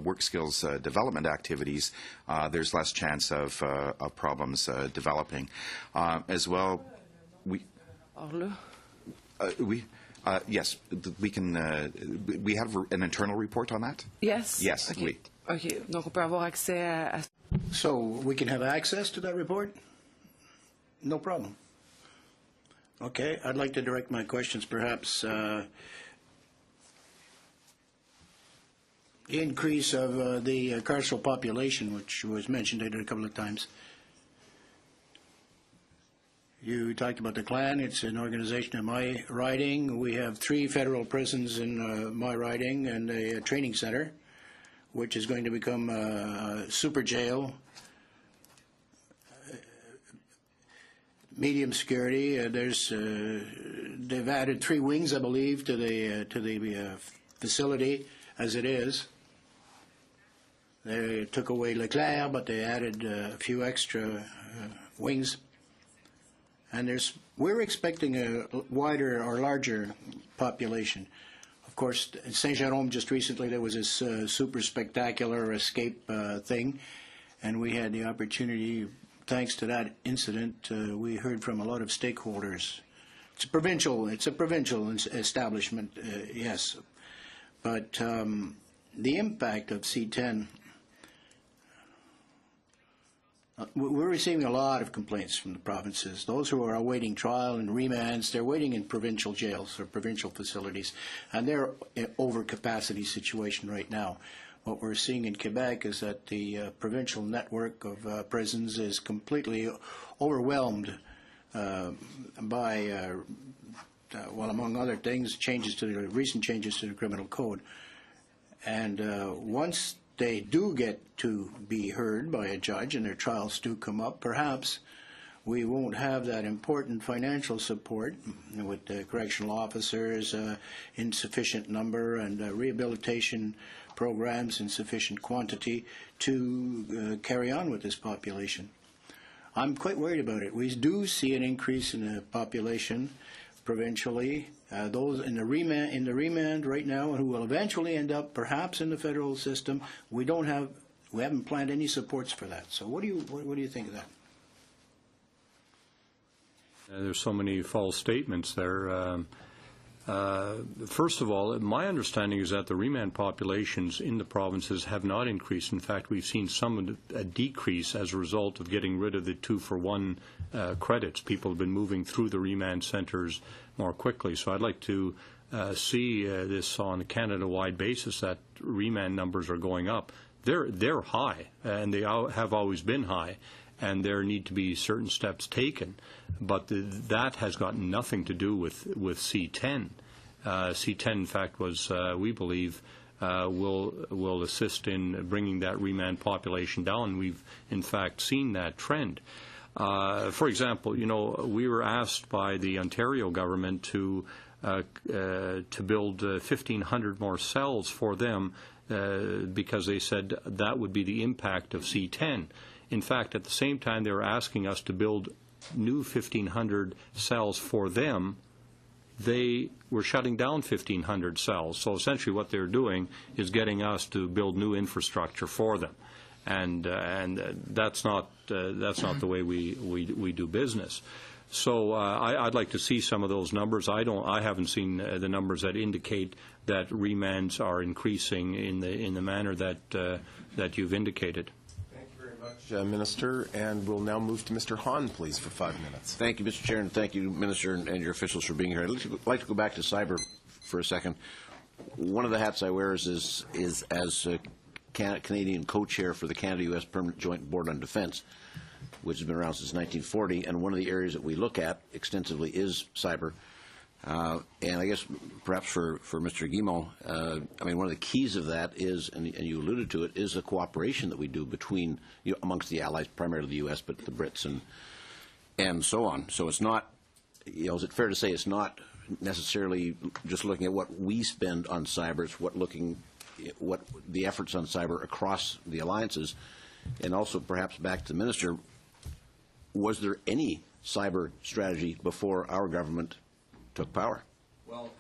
work skills development activities, there's less chance of problems developing. As well, yes, we can. We have an internal report on that. Yes. Yes. Okay. Oui. Okay. Donc on peut avoir accès à. So we can have access to that report? No problem. Okay, I'd like to direct my questions perhaps increase of the carceral population, which was mentioned a couple of times. You talked about the Clan. It's an organization in my riding. We have 3 federal prisons in my riding and a training center, which is going to become a super jail. Medium security. They've added 3 wings, I believe, to the facility as it is. They took away Leclerc, but they added a few extra wings. And we're expecting a wider or larger population. Of course, in Saint Jérôme just recently there was this super spectacular escape thing, and we had the opportunity. Thanks to that incident, we heard from a lot of stakeholders. It's a provincial establishment, yes, but the impact of C10. We're receiving a lot of complaints from the provinces. Those who are awaiting trial and remands, they're waiting in provincial jails or provincial facilities, and they're in overcapacity situation right now. What we're seeing in Quebec is that the provincial network of prisons is completely overwhelmed by, well, among other things, recent changes to the criminal code. And once they do get to be heard by a judge and their trials do come up, perhaps we won't have that important financial support with the correctional officers in sufficient number and rehabilitation programs in sufficient quantity to carry on with this population. I'm quite worried about it. We do see an increase in the population provincially. Those in the remand right now, who will eventually end up perhaps in the federal system, we haven't planned any supports for that. So what do you think of that? There's so many false statements there. First of all, my understanding is that the remand populations in the provinces have not increased. In fact, we've seen a decrease as a result of getting rid of the 2-for-1 credits. People have been moving through the remand centres more quickly. So I'd like to see this on a Canada-wide basis, that remand numbers are going up. They're high, and they have always been high, and there need to be certain steps taken. But that has got nothing to do with C10. C10, in fact, we believe, will assist in bringing that remand population down. We've, in fact, seen that trend. For example, we were asked by the Ontario government to build 1,500 more cells for them because they said that would be the impact of C10. In fact, at the same time, they were asking us to build new 1,500 cells for them. They were shutting down 1,500 cells. So essentially what they're doing is getting us to build new infrastructure for them. And that's not the way we do business. So I'd like to see some of those numbers. I haven't seen the numbers that indicate that remands are increasing in the manner that you've indicated. Thank you very much, Minister. And we'll now move to Mr. Hahn, please, for 5 minutes. Thank you, Mr. Chair, and thank you, Minister, and your officials for being here. I'd like to go back to cyber for a second. One of the hats I wear is as Canadian co-chair for the Canada-U.S. Permanent Joint Board on Defense, which has been around since 1940, and one of the areas that we look at extensively is cyber. And I guess perhaps for Mr. Guimont, I mean, one of the keys of that is, and you alluded to it, is the cooperation that we do between, amongst the allies, primarily the U.S., but the Brits and so on. So it's not, is it fair to say it's not necessarily just looking at what we spend on cyber, it's what the efforts on cyber across the alliances, and also perhaps back to the Minister, was there any cyber strategy before our government took power? Well,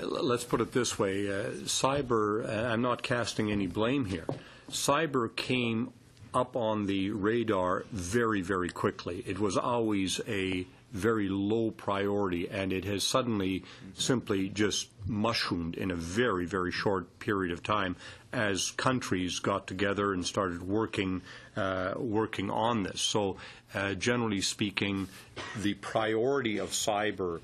let's put it this way. Cyber, I'm not casting any blame here. Cyber came up on the radar very, very quickly. It was always a very low priority, and it has suddenly simply just mushroomed in a very, very short period of time as countries got together and started working on this. So generally speaking, the priority of cyber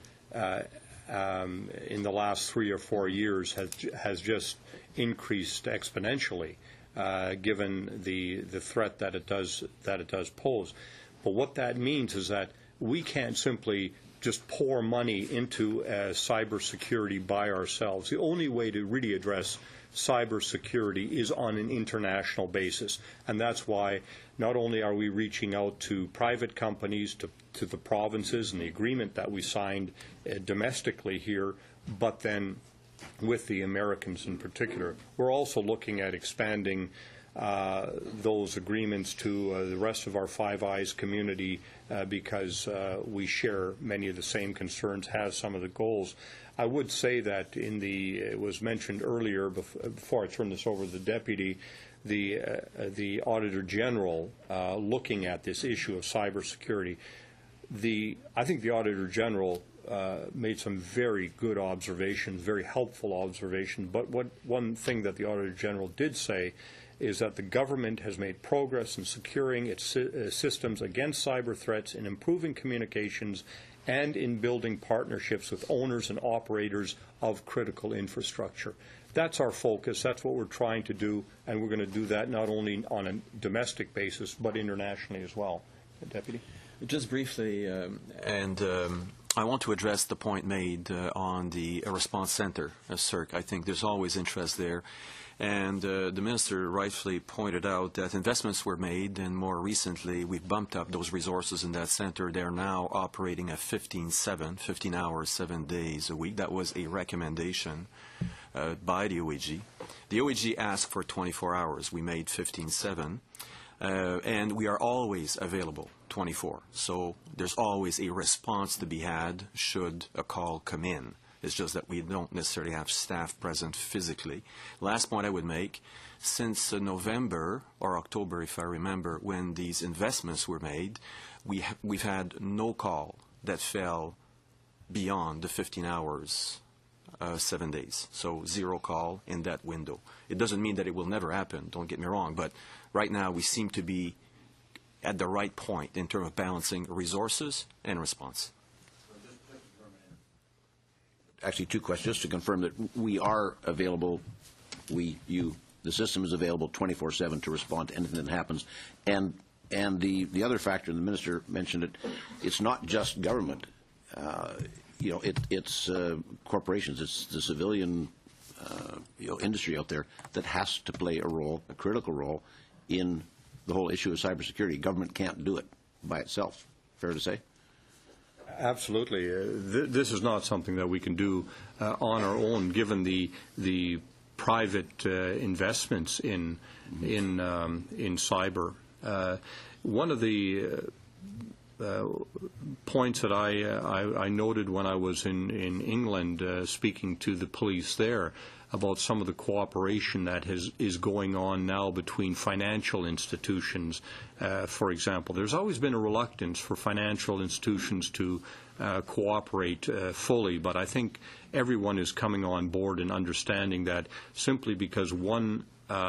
in the last 3 or 4 years has just increased exponentially, given the threat that it does pose. But what that means is that we can't simply just pour money into cybersecurity by ourselves. The only way to really address cybersecurity is on an international basis, and that's why not only are we reaching out to private companies, to the provinces, and the agreement that we signed domestically here, but then with the Americans in particular. We're also looking at expanding those agreements to the rest of our Five Eyes community because we share many of the same concerns, have some of the goals. I would say that it was mentioned earlier, before I turn this over to the Deputy, the Auditor General looking at this issue of cybersecurity. I think the Auditor General made some very good observations, very helpful observations, but one thing that the Auditor General did say is that the government has made progress in securing its systems against cyber threats, in improving communications, and in building partnerships with owners and operators of critical infrastructure. That's our focus. That's what we're trying to do, and we're going to do that not only on a domestic basis, but internationally as well. Deputy? Just briefly, I want to address the point made on the response center, CERC. I think there's always interest there. And the Minister rightfully pointed out that investments were made, and more recently we've bumped up those resources in that center. They're now operating at 15 hours, 7 days a week. That was a recommendation by the OAG. The OAG asked for 24 hours. We made 15/7. And we are always available 24. So there's always a response to be had should a call come in. It's just that we don't necessarily have staff present physically. Last point I would make, since November or October, if I remember, when these investments were made, we've had no call that fell beyond the 15 hours, 7 days. So 0 call in that window. It doesn't mean that it will never happen, don't get me wrong, but right now we seem to be at the right point in terms of balancing resources and response. Actually, 2 questions. Just to confirm that we are available, the system is available 24/7 to respond to anything that happens. And the other factor, and the Minister mentioned it, it's not just government. It's corporations, it's the civilian industry out there that has to play a critical role in the whole issue of cybersecurity. Government can't do it by itself. Fair to say? Absolutely. This is not something that we can do on our own, given the private investments in cyber. One of the points that I noted when I was in England speaking to the police there about some of the cooperation that is going on now between financial institutions, for example. There's always been a reluctance for financial institutions to cooperate fully, but I think everyone is coming on board and understanding that simply because one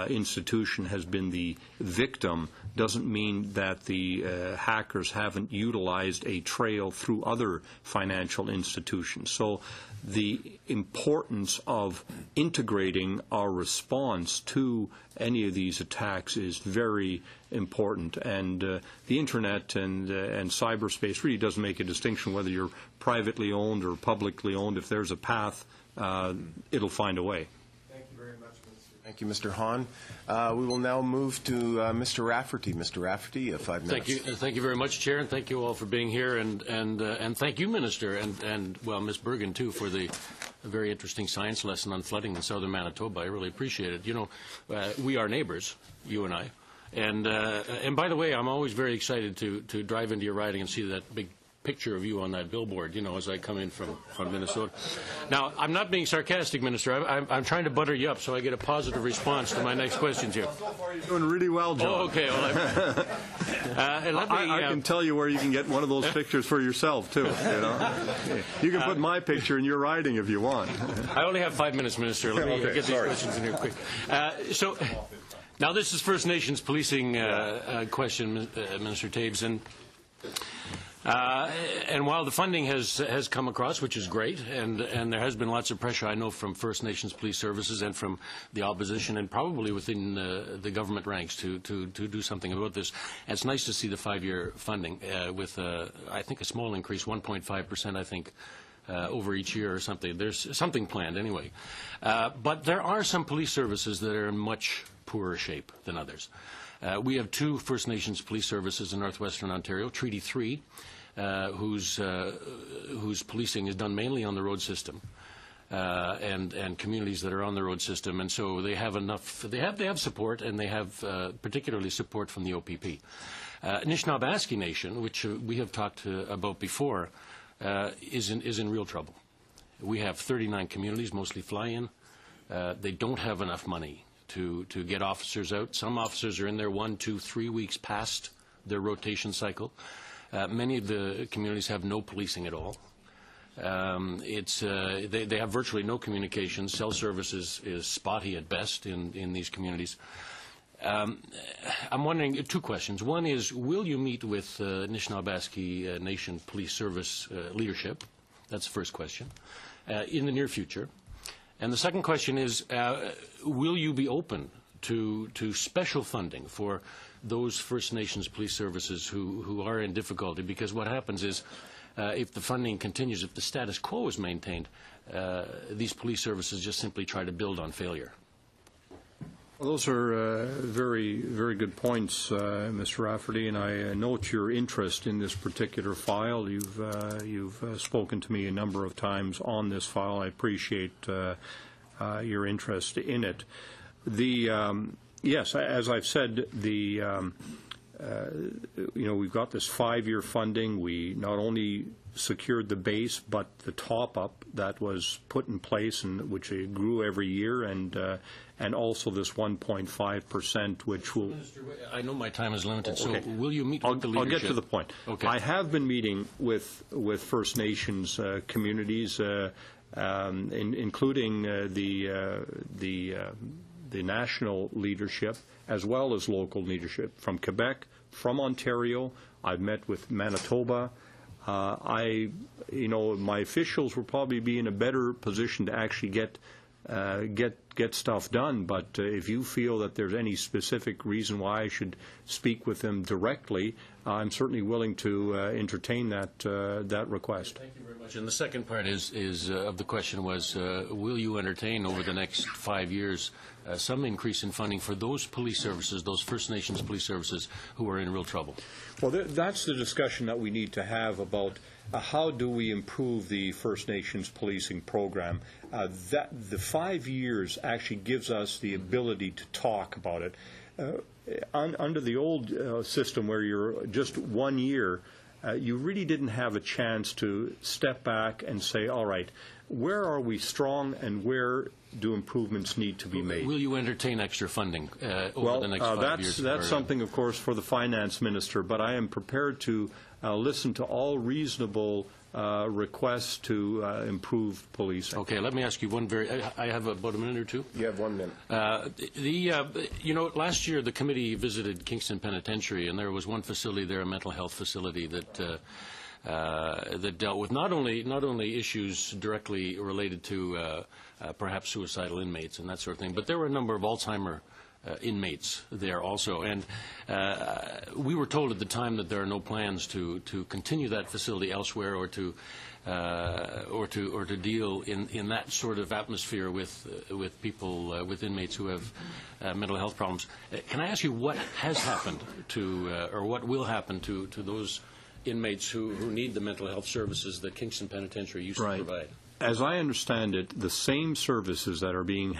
institution has been the victim doesn't mean that the hackers haven't utilized a trail through other financial institutions. So the importance of integrating our response to any of these attacks is very important. And the Internet and cyberspace really doesn't make a distinction whether you're privately owned or publicly owned. If there's a path, it'll find a way. Thank you, Mr. Hahn. We will now move to Mr. Rafferty. Mr. Rafferty, 5 minutes. Thank you very much, Chair, and thank you all for being here, and thank you, Minister, and well, Ms. Bergen too, for the very interesting science lesson on flooding in southern Manitoba. I really appreciate it. You know, we are neighbors, you and I, and by the way, I'm always very excited to drive into your riding and see that big picture of you on that billboard, you know, as I come in from Minnesota. Now, I'm not being sarcastic, Minister. I'm trying to butter you up so I get a positive response to my next questions here. So far, you're doing really well, John. Oh, okay. Well, I can tell you where you can get one of those pictures for yourself, too. You know? You can put my picture in your riding if you want. I only have 5 minutes, Minister. Let me get these questions in here quick. So, now this is First Nations policing question, Minister Taves, and while the funding has come across, which is great, and there has been lots of pressure, I know, from First Nations police services and from the opposition and probably within the government ranks to do something about this. And it's nice to see the 5-year funding with, I think, a small increase, 1.5%, I think, over each year or something. There's something planned anyway. But there are some police services that are in much poorer shape than others. We have 2 First Nations police services in northwestern Ontario, Treaty 3, whose policing is done mainly on the road system, and communities that are on the road system, and so they have enough. They have support, and they have particularly support from the OPP. Anishinaabe Nation, which we have talked about before, is in real trouble. We have 39 communities, mostly fly-in. They don't have enough money to get officers out. Some officers are in there 1, 2, 3 weeks past their rotation cycle. Many of the communities have no policing at all. They have virtually no communications. Cell service is spotty at best in these communities. I'm wondering 2 questions. One is, will you meet with Anishinaabe Nation Police Service leadership? That's the first question. In the near future. And the second question is, will you be open to special funding for those First Nations police services who are in difficulty? Because what happens is, if the funding continues, if the status quo is maintained, these police services just simply try to build on failure. Well, those are very, very good points, Mr. Rafferty, and I note your interest in this particular file. You've spoken to me a number of times on this file. I appreciate your interest in it. Yes, as I've said, we've got this 5-year funding. We not only secured the base, but the top-up that was put in place, and which grew every year, and also this 1.5%, which will... Minister, I know my time is limited, so okay. Will you meet with the leadership? I'll get to the point. Okay. I have been meeting with First Nations communities, including the national leadership as well as local leadership from Quebec, from Ontario. I've met with Manitoba. My officials will probably be in a better position to actually get stuff done. But if you feel that there's any specific reason why I should speak with them directly, I'm certainly willing to entertain that request. Thank you very much. And the second part of the question was, will you entertain over the next 5 years some increase in funding for those police services, those First Nations police services who are in real trouble? Well, that's the discussion that we need to have about how do we improve the First Nations policing program. The 5 years actually gives us the ability to talk about it. Under the old system where you're just 1 year, you really didn't have a chance to step back and say, all right, where are we strong and where do improvements need to be made? Will you entertain extra funding over the next 5 years? That's something, of course, for the finance minister, but I am prepared to listen to all reasonable requests to improve policing. Okay, let me ask you one I have about a minute or two. You have 1 minute. Last year the committee visited Kingston Penitentiary, and there was one facility there, a mental health facility, that dealt with not only issues directly related to perhaps suicidal inmates and that sort of thing, but there were a number of Alzheimer inmates there also. And we were told at the time that there are no plans to continue that facility elsewhere or to deal in that sort of atmosphere with people, with inmates who have mental health problems. Can I ask you what has happened or what will happen to those inmates who need the mental health services that Kingston Penitentiary used to provide? As I understand it, the same services that are being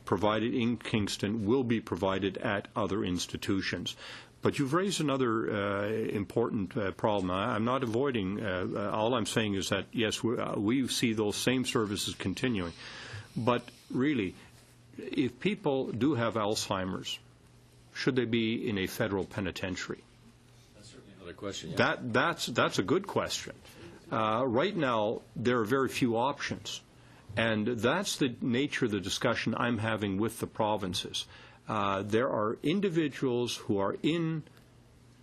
provided in Kingston will be provided at other institutions. But you've raised another important problem. I'm not avoiding. All I'm saying is that, yes, we see those same services continuing. But really, if people do have Alzheimer's, should they be in a federal penitentiary? That's certainly another question. Yeah. That's a good question. Right now, there are very few options, and that's the nature of the discussion I'm having with the provinces. There are individuals who are in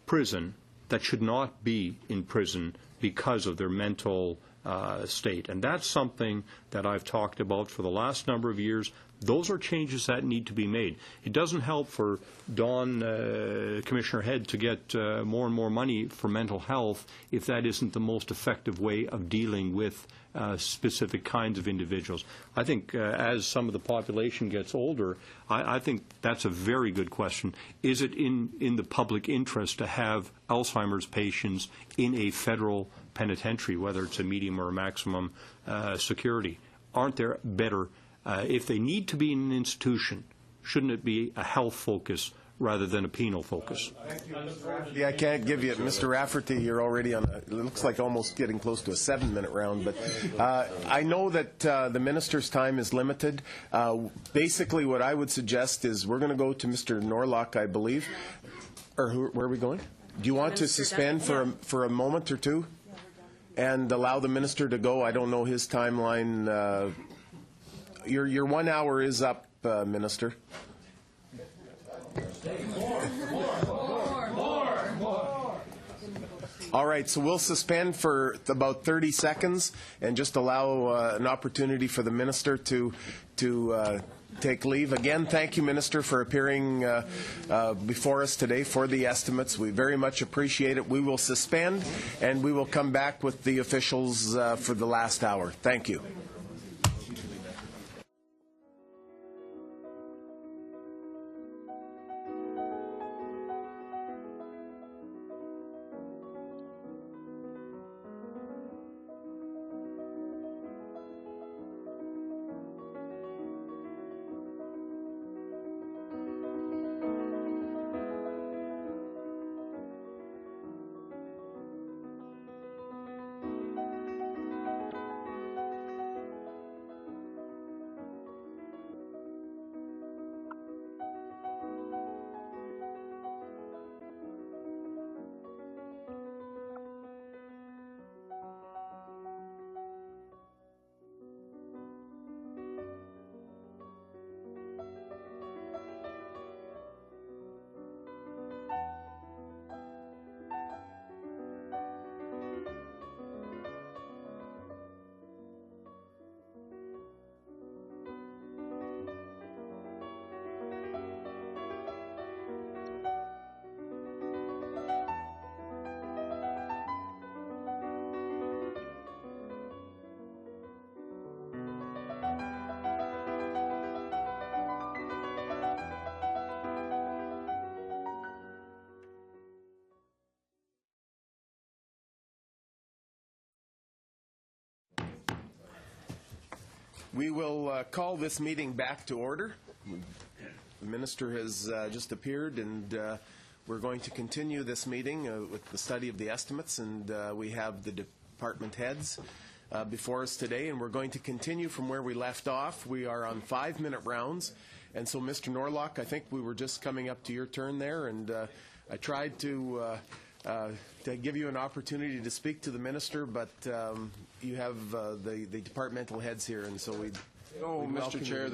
prison that should not be in prison because of their mental state, and that's something that I've talked about for the last number of years. Those are changes that need to be made. It doesn't help for Don, Commissioner Head, to get more and more money for mental health if that isn't the most effective way of dealing with specific kinds of individuals. I think as some of the population gets older, I think that's a very good question. Is it in the public interest to have Alzheimer's patients in a federal penitentiary, whether it's a medium or a maximum security? Aren't there better if they need to be in an institution, shouldn't it be a health focus rather than a penal focus? Yeah, I can't give you, Mr. Rafferty, you're already on, it looks like almost getting close to a 7-minute round, but I know that the minister's time is limited. Basically, what I would suggest is we're going to go to Mr. Norlock, I believe. Or where are we going? Do you want to suspend for a moment or two and allow the minister to go? I don't know his timeline. Your 1 hour is up, Minister. All right, so we'll suspend for about 30 seconds and just allow an opportunity for the minister to take leave. Again, thank you, Minister, for appearing before us today for the estimates. We very much appreciate it. We will suspend, and we will come back with the officials for the last hour. Thank you. We will call this meeting back to order. The minister has just appeared, and We're going to continue this meeting with the study of the estimates, and we have the department heads before us today, and we're going to continue from where we left off. We are on 5-minute rounds, and so Mr. Norlock, I think we were just coming up to your turn there, and I tried to give you an opportunity to speak to the minister, but you have the departmental heads here, and so we. No, Mr. Chair,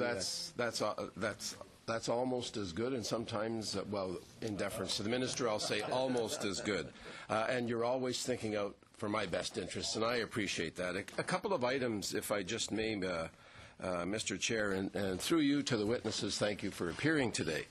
that's almost as good, and sometimes, well, in deference to the minister, I'll say almost as good. And you're always thinking out for my best interests, and I appreciate that. A couple of items, if I just may, Mr. Chair, and through you to the witnesses, thank you for appearing today.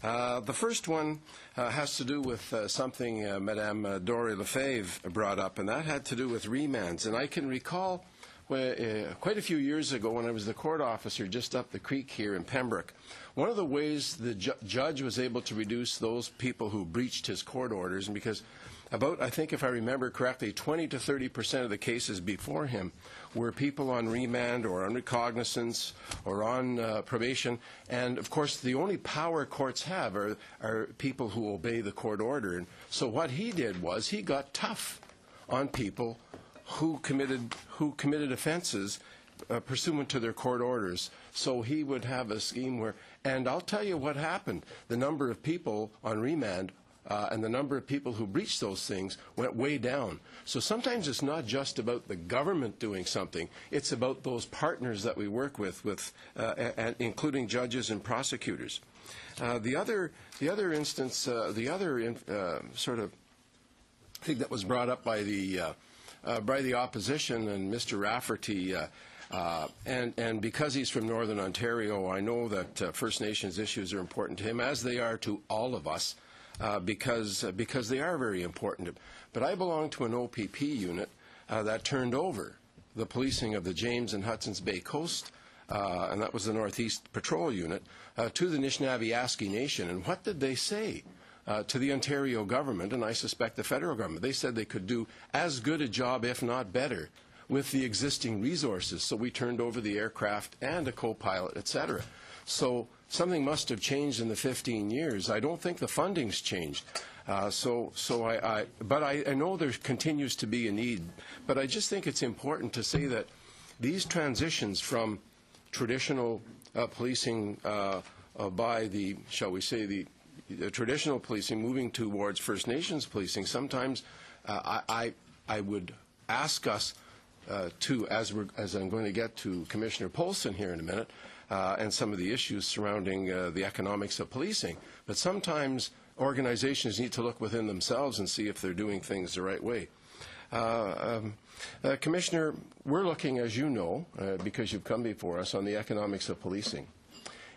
The first one has to do with something Madame Dore Lefebvre brought up, and that had to do with remands. And I can recall quite a few years ago when I was the court officer just up the creek here in Pembroke, one of the ways the judge was able to reduce those people who breached his court orders, and because about, I think if I remember correctly, 20 to 30% of the cases before him were people on remand or on recognizance or on probation. And, of course, the only power courts have are people who obey the court order. And so what he did was he got tough on people who committed offenses pursuant to their court orders. So he would have a scheme where, and I'll tell you what happened. The number of people on remand and the number of people who breached those things went way down. So sometimes it's not just about the government doing something. It's about those partners that we work with and including judges and prosecutors. The other instance, sort of thing that was brought up by the opposition and Mr. Rafferty, and because he's from Northern Ontario, I know that First Nations issues are important to him, as they are to all of us, because they are very important. But I belong to an OPP unit that turned over the policing of the James and Hudson's Bay Coast, and that was the Northeast Patrol Unit, to the Anishinaabe Nation. And what did they say to the Ontario government, and I suspect the federal government? They said they could do as good a job, if not better, with the existing resources. So we turned over the aircraft and a co-pilot, etc. So something must have changed in the 15 years. I don't think the funding's changed. But I know there continues to be a need. But I just think it's important to say that these transitions from traditional policing by the, shall we say, the traditional policing moving towards First Nations policing, sometimes I would ask us to, as I'm going to get to Commissioner Polson here in a minute, and some of the issues surrounding the economics of policing, but sometimes organizations need to look within themselves and see if they're doing things the right way. Commissioner, we're looking, as you know, because you've come before us, on the economics of policing.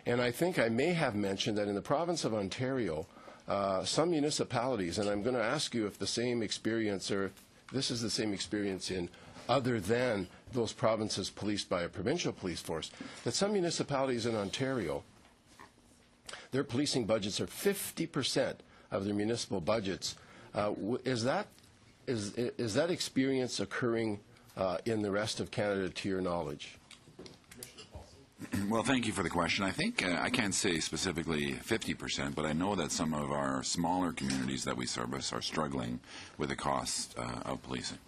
And I think I may have mentioned that in the province of Ontario, some municipalities, and I'm going to ask you if the same experience, or if this is the same experience in other than those provinces policed by a provincial police force, that some municipalities in Ontario, their policing budgets are 50% of their municipal budgets. Is that experience occurring in the rest of Canada, to your knowledge? Well, thank you for the question. I think I can't say specifically 50%, but I know that some of our smaller communities that we service are struggling with the cost of policing.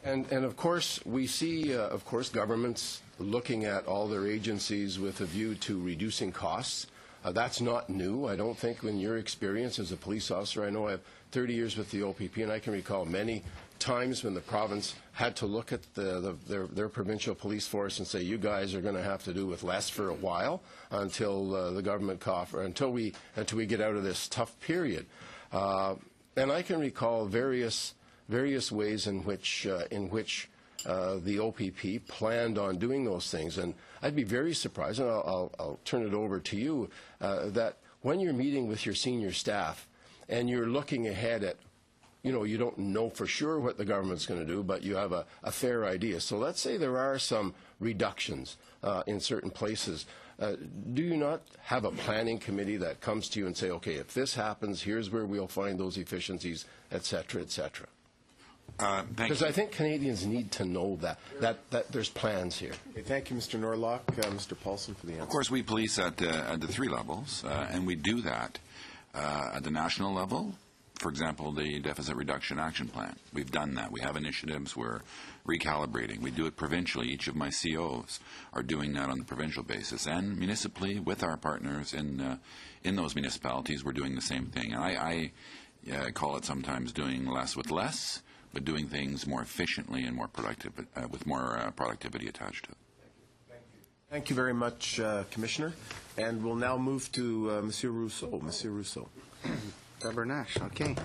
And of course, we see, of course, governments looking at all their agencies with a view to reducing costs. That's not new. I don't think in your experience as a police officer, I know I have 30 years with the OPP, and I can recall many times when the province had to look at their provincial police force and say, you guys are going to have to do with less for a while until the government until we get out of this tough period. And I can recall various ways in which the OPP planned on doing those things. And I'd be very surprised, and I'll turn it over to you, that when you're meeting with your senior staff and you're looking ahead at, you don't know for sure what the government's going to do, but you have a fair idea. So let's say there are some reductions in certain places. Do you not have a planning committee that comes to you and say, okay, if this happens, here's where we'll find those efficiencies, et cetera, et cetera? Because I think Canadians need to know that there's plans here. Okay, thank you, Mr. Norlock. Mr. Paulson for the answer. Of course, we police at the three levels, and we do that At the national level, for example, the Deficit Reduction Action Plan, we've done that. We have initiatives. We're recalibrating. We do it provincially. Each of my COs are doing that on the provincial basis. And municipally, with our partners in those municipalities, we're doing the same thing. And I call it sometimes doing less with less, but doing things more efficiently and more productive, with more productivity attached to it. Thank you very much, Commissioner. And we'll now move to Monsieur Rousseau. Monsieur Rousseau. Tabernache, OK.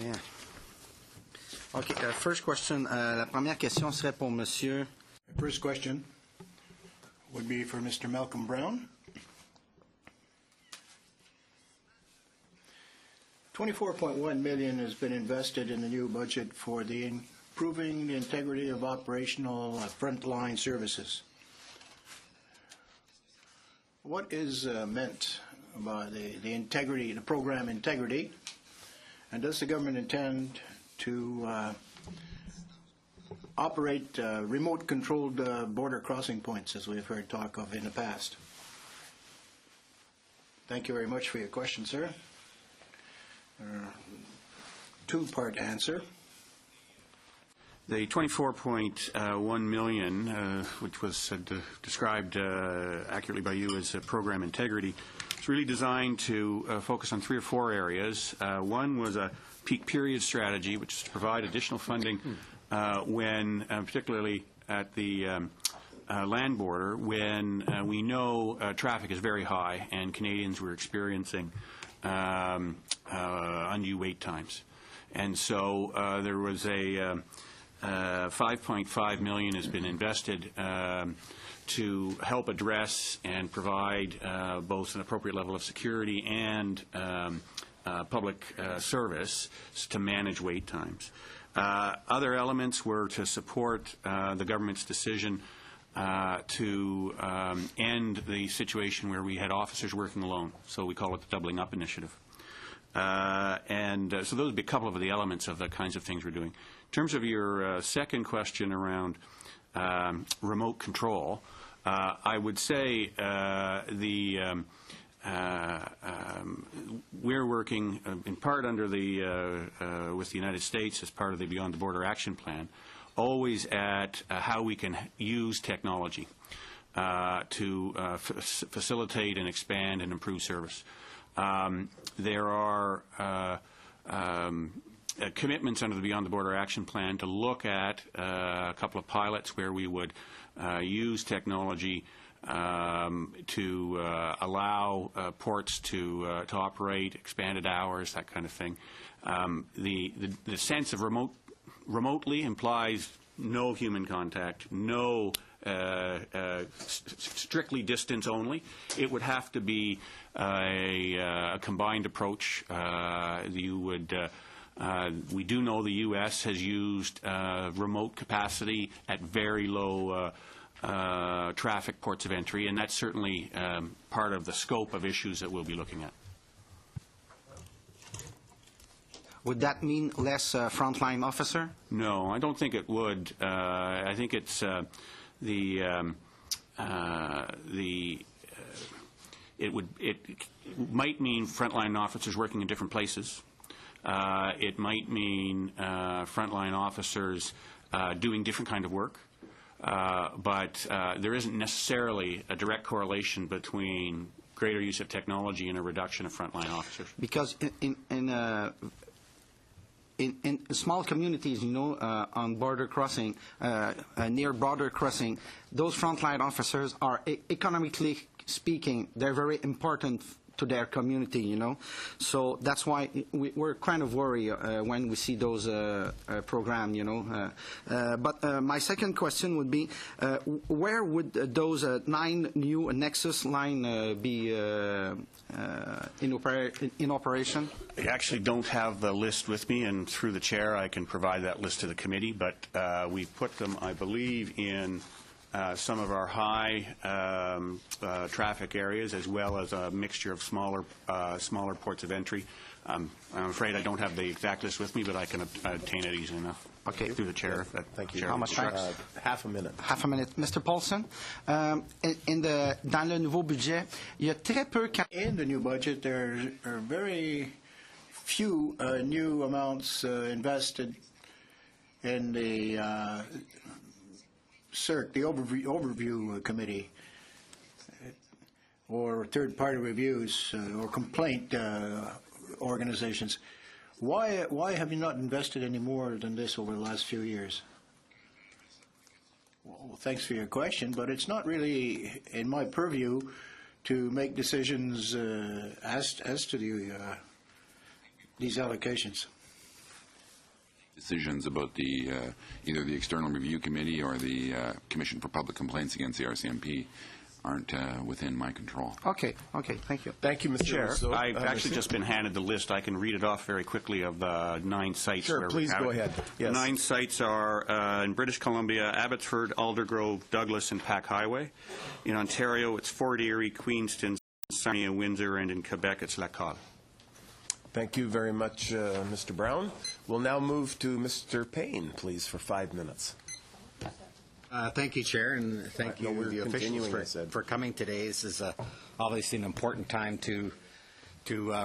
Yeah. OK, first question. La première question serait pour Monsieur. The first question would be for Mr. Malcolm Brown. $24.1 million has been invested in the new budget for the improving the integrity of operational frontline services. What is meant by the integrity, the program integrity, and does the government intend to operate remote-controlled border crossing points, as we've heard talk of in the past? Thank you very much for your question, sir. Two-part answer. The $24.1 million, which was described accurately by you as program integrity, is really designed to focus on 3 or 4 areas. One was a peak period strategy, which is to provide additional funding when, particularly at the land border, when we know traffic is very high and Canadians were experiencing undue wait times. And so there was a $5.5 million has been invested to help address and provide both an appropriate level of security and public service to manage wait times. Other elements were to support the government's decision to end the situation where we had officers working alone. So we call it the Doubling Up Initiative. So those would be a couple of the elements of the kinds of things we're doing. In terms of your second question around remote control, I would say we're working in part under with the United States as part of the Beyond the Border Action Plan, always at how we can use technology to facilitate and expand and improve service. There are commitments under the Beyond the Border Action Plan to look at a couple of pilots where we would use technology to allow ports to operate, expanded hours, that kind of thing. The sense of remotely implies no human contact, no strictly distance only. It would have to be a combined approach. We do know the U.S. has used remote capacity at very low traffic ports of entry, and that's certainly part of the scope of issues that we'll be looking at. Would that mean less frontline officer? No, I don't think it would. I think it's it might mean frontline officers working in different places. It might mean frontline officers doing different kind of work, but there isn't necessarily a direct correlation between greater use of technology and a reduction of frontline officers. Because in small communities, on border crossing, near border crossing, those frontline officers are, economically speaking, they're very important to their community, So that's why we're kind of worried when we see those programs, But my second question would be, where would those 9 new Nexus line be in operation? I actually don't have the list with me, and through the chair I can provide that list to the committee, but we put them, I believe, in some of our high traffic areas, as well as a mixture of smaller ports of entry. I'm afraid I don't have the exact list with me, but I can obtain it easily enough. Okay. Through the chair. Thank you. How much time? Half a minute. Half a minute. Mr. Paulson, dans le nouveau budget, il y a très peu... In the new budget, there are very few new amounts invested in the CERC, the overview committee, or third-party reviews or complaint organizations. Why have you not invested any more than this over the last few years? Well, thanks for your question, but it's not really in my purview to make decisions as to these allocations. Decisions about the either the External Review Committee or the Commission for Public Complaints against the RCMP aren't within my control. Okay, thank you. Thank you, Mr. Chair, Rousseau. I've actually just been handed the list. I can read it off very quickly of 9 sites. Sure, where please we have go it. ahead. Yes. 9 sites are in British Columbia, Abbotsford, Aldergrove, Douglas, and Pack Highway. In Ontario, it's Fort Erie, Queenston, Sarnia, Windsor, and in Quebec, it's Laval. Thank you very much, Mr. Brown. We'll now move to Mr. Payne, please, for 5 minutes. Thank you, Chair, and thank you, we're the continuing, I officials, said. for coming today. This is obviously an important time to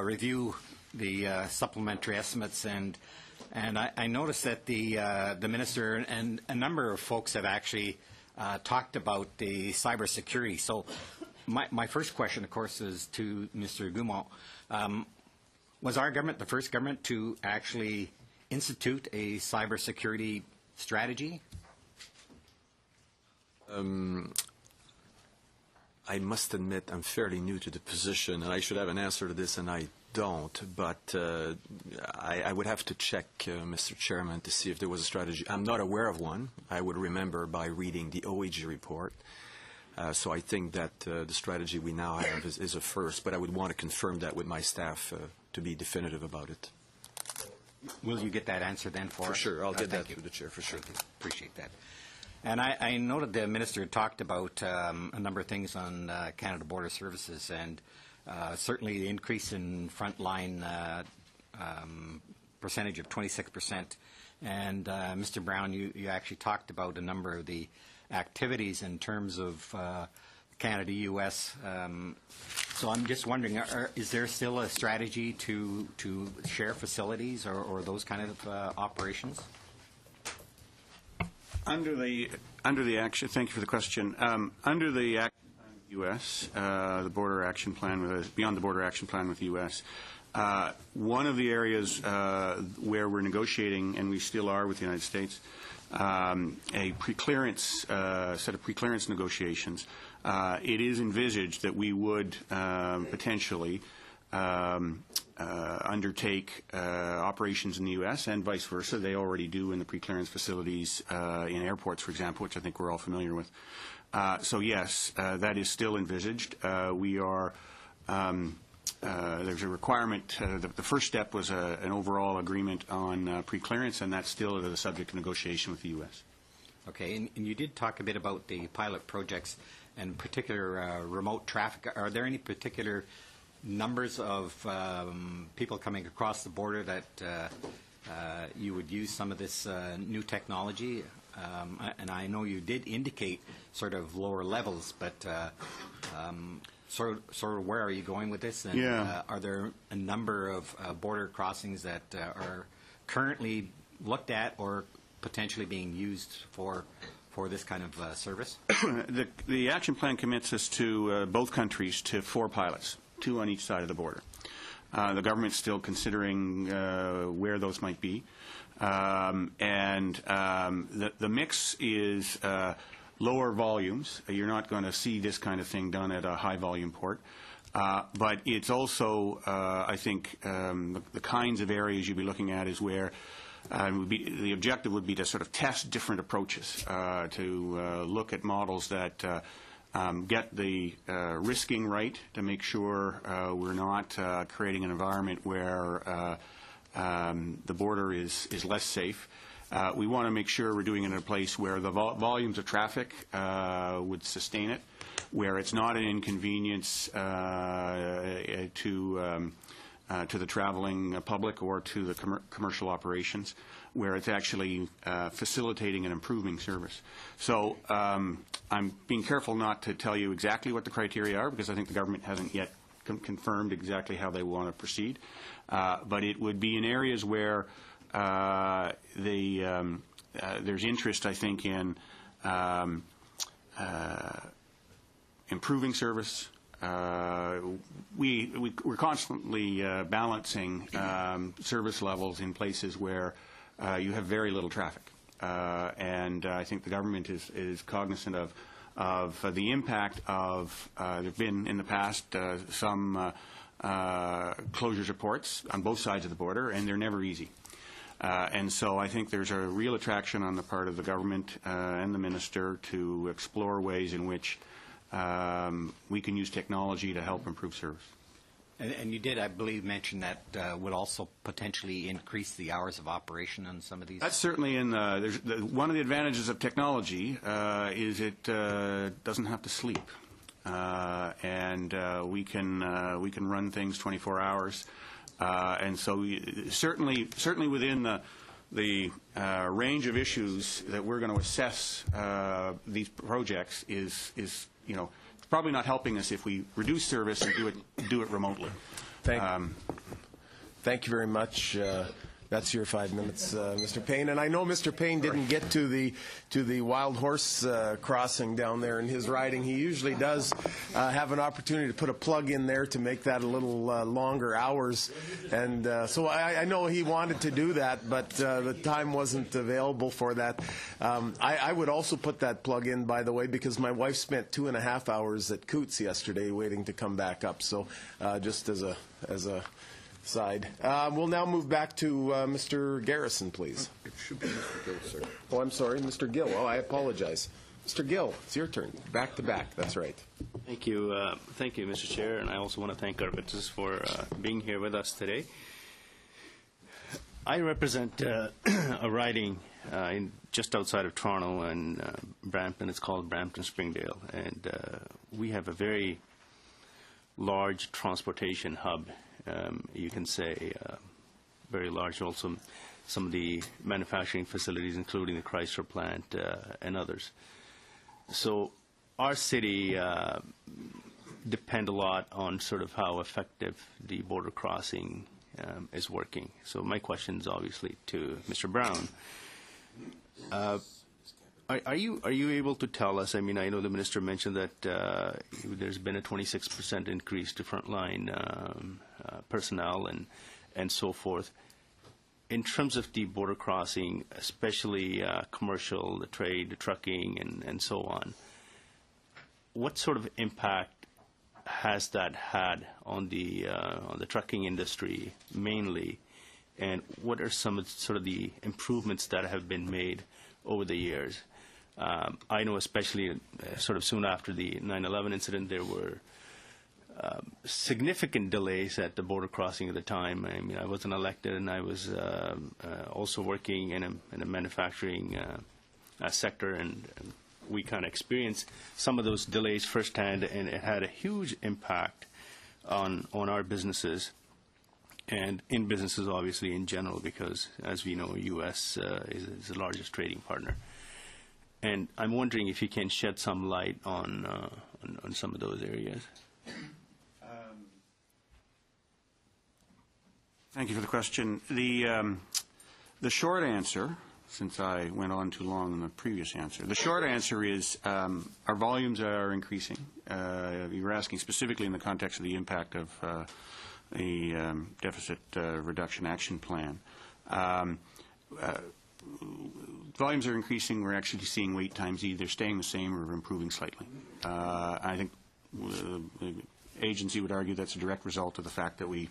review the supplementary estimates, and I noticed that the minister and a number of folks have actually talked about the cybersecurity. So my first question, of course, is to Mr. Gaumont. Was our government the first government to actually institute a cybersecurity strategy? I must admit I'm fairly new to the position, and I should have an answer to this, and I don't. But I would have to check, Mr. Chairman, to see if there was a strategy. I'm not aware of one. I would remember by reading the OAG report. So I think that the strategy we now have is a first, but I would want to confirm that with my staff to be definitive about it. Will you get that answer then for us? For sure. I'll get that you. through the Chair, for sure. Appreciate that. And I noted the minister talked about a number of things on Canada Border Services, and certainly the increase in frontline percentage of 26%. And Mr. Brown, you actually talked about a number of the activities in terms of Canada-U.S. So I'm just wondering, is there still a strategy to share facilities or those kind of operations? Under the action, thank you for the question. Under the action plan with the U.S., the border action plan beyond the border action plan with the U.S., one of the areas where we're negotiating, and we still are with the United States, a pre-clearance set of pre-clearance negotiations. It is envisaged that we would potentially undertake operations in the U.S. and vice versa. They already do in the pre-clearance facilities in airports, for example, which I think we're all familiar with. So yes, that is still envisaged. We are there's a requirement. The first step was an overall agreement on pre-clearance, and that's still the subject of negotiation with the U.S. Okay, and you did talk a bit about the pilot projects and particular remote traffic. Are there any particular numbers of people coming across the border that you would use some of this new technology? And I know you did indicate sort of lower levels, but sort of where are you going with this? And, are there a number of border crossings that are currently looked at or potentially being used for this kind of service? The action plan commits us to both countries to 4 pilots, 2 on each side of the border. The government's still considering where those might be. And the mix is lower volumes. You're not going to see this kind of thing done at a high-volume port. But it's also, I think, the kinds of areas you'd be looking at is where the objective would be to sort of test different approaches, to look at models that get the risking right, to make sure we're not creating an environment where the border is less safe, We want to make sure we're doing it in a place where the volumes of traffic would sustain it, where it's not an inconvenience to the traveling public or to the commercial operations, where it's actually facilitating and improving service. So I'm being careful not to tell you exactly what the criteria are, because I think the government hasn't yet confirmed exactly how they want to proceed. But it would be in areas where there's interest, I think, in improving service. We're constantly balancing service levels in places where you have very little traffic. And I think the government is cognizant of the impact of, there have been in the past some closures reports on both sides of the border, and they're never easy. And so I think there's a real attraction on the part of the government and the minister to explore ways in which we can use technology to help improve service. And you did, I believe, mention that would also potentially increase the hours of operation on some of these? That's certainly in one of the advantages of technology is it doesn't have to sleep. And we can run things 24 hours. And so certainly within the range of issues that we're going to assess these projects is probably not helping us if we reduce service and do it remotely. Thank you very much. That's your 5 minutes, Mr. Payne. And I know Mr. Payne didn't get to the wild horse crossing down there in his riding. He usually does have an opportunity to put a plug in there to make that a little longer hours. And so I know he wanted to do that, but the time wasn't available for that. I would also put that plug in, by the way, because my wife spent 2.5 hours at Coots yesterday waiting to come back up. So just as a side. We'll now move back to Mr. Garrison, please. It should be Mr. Gill, sir. Oh, I'm sorry, Mr. Gill. Oh, I apologize. Mr. Gill, it's your turn. Back to back. That's right. Thank you, Mr. Chair, and I also want to thank our witnesses for being here with us today. I represent a riding just outside of Toronto and Brampton. It's called Brampton-Springdale, and we have a very large transportation hub. You can say very large. Also, some of the manufacturing facilities, including the Chrysler plant and others. So our city depend a lot on sort of how effective the border crossing is working. So my question is obviously to Mr. Brown. Are you able to tell us? I mean, I know the minister mentioned that there's been a 26% increase to frontline personnel and so forth. In terms of the border crossing, especially commercial, the trade, the trucking, and so on, what sort of impact has that had on the trucking industry mainly, and what are some of sort of the improvements that have been made over the years? I know especially sort of soon after the 9/11 incident, there were significant delays at the border crossing at the time. I mean, I wasn't elected, and I was also working in a manufacturing sector, and we kind of experienced some of those delays firsthand, and it had a huge impact on our businesses, and in businesses obviously in general, because as we know, U.S. is the largest trading partner. And I'm wondering if you can shed some light on some of those areas. Thank you for the question. The short answer, since I went on too long in the previous answer, the short answer is our volumes are increasing. You were asking specifically in the context of the impact of a deficit reduction action plan. Volumes are increasing. We're actually seeing wait times either staying the same or improving slightly. I think the agency would argue that's a direct result of the fact that we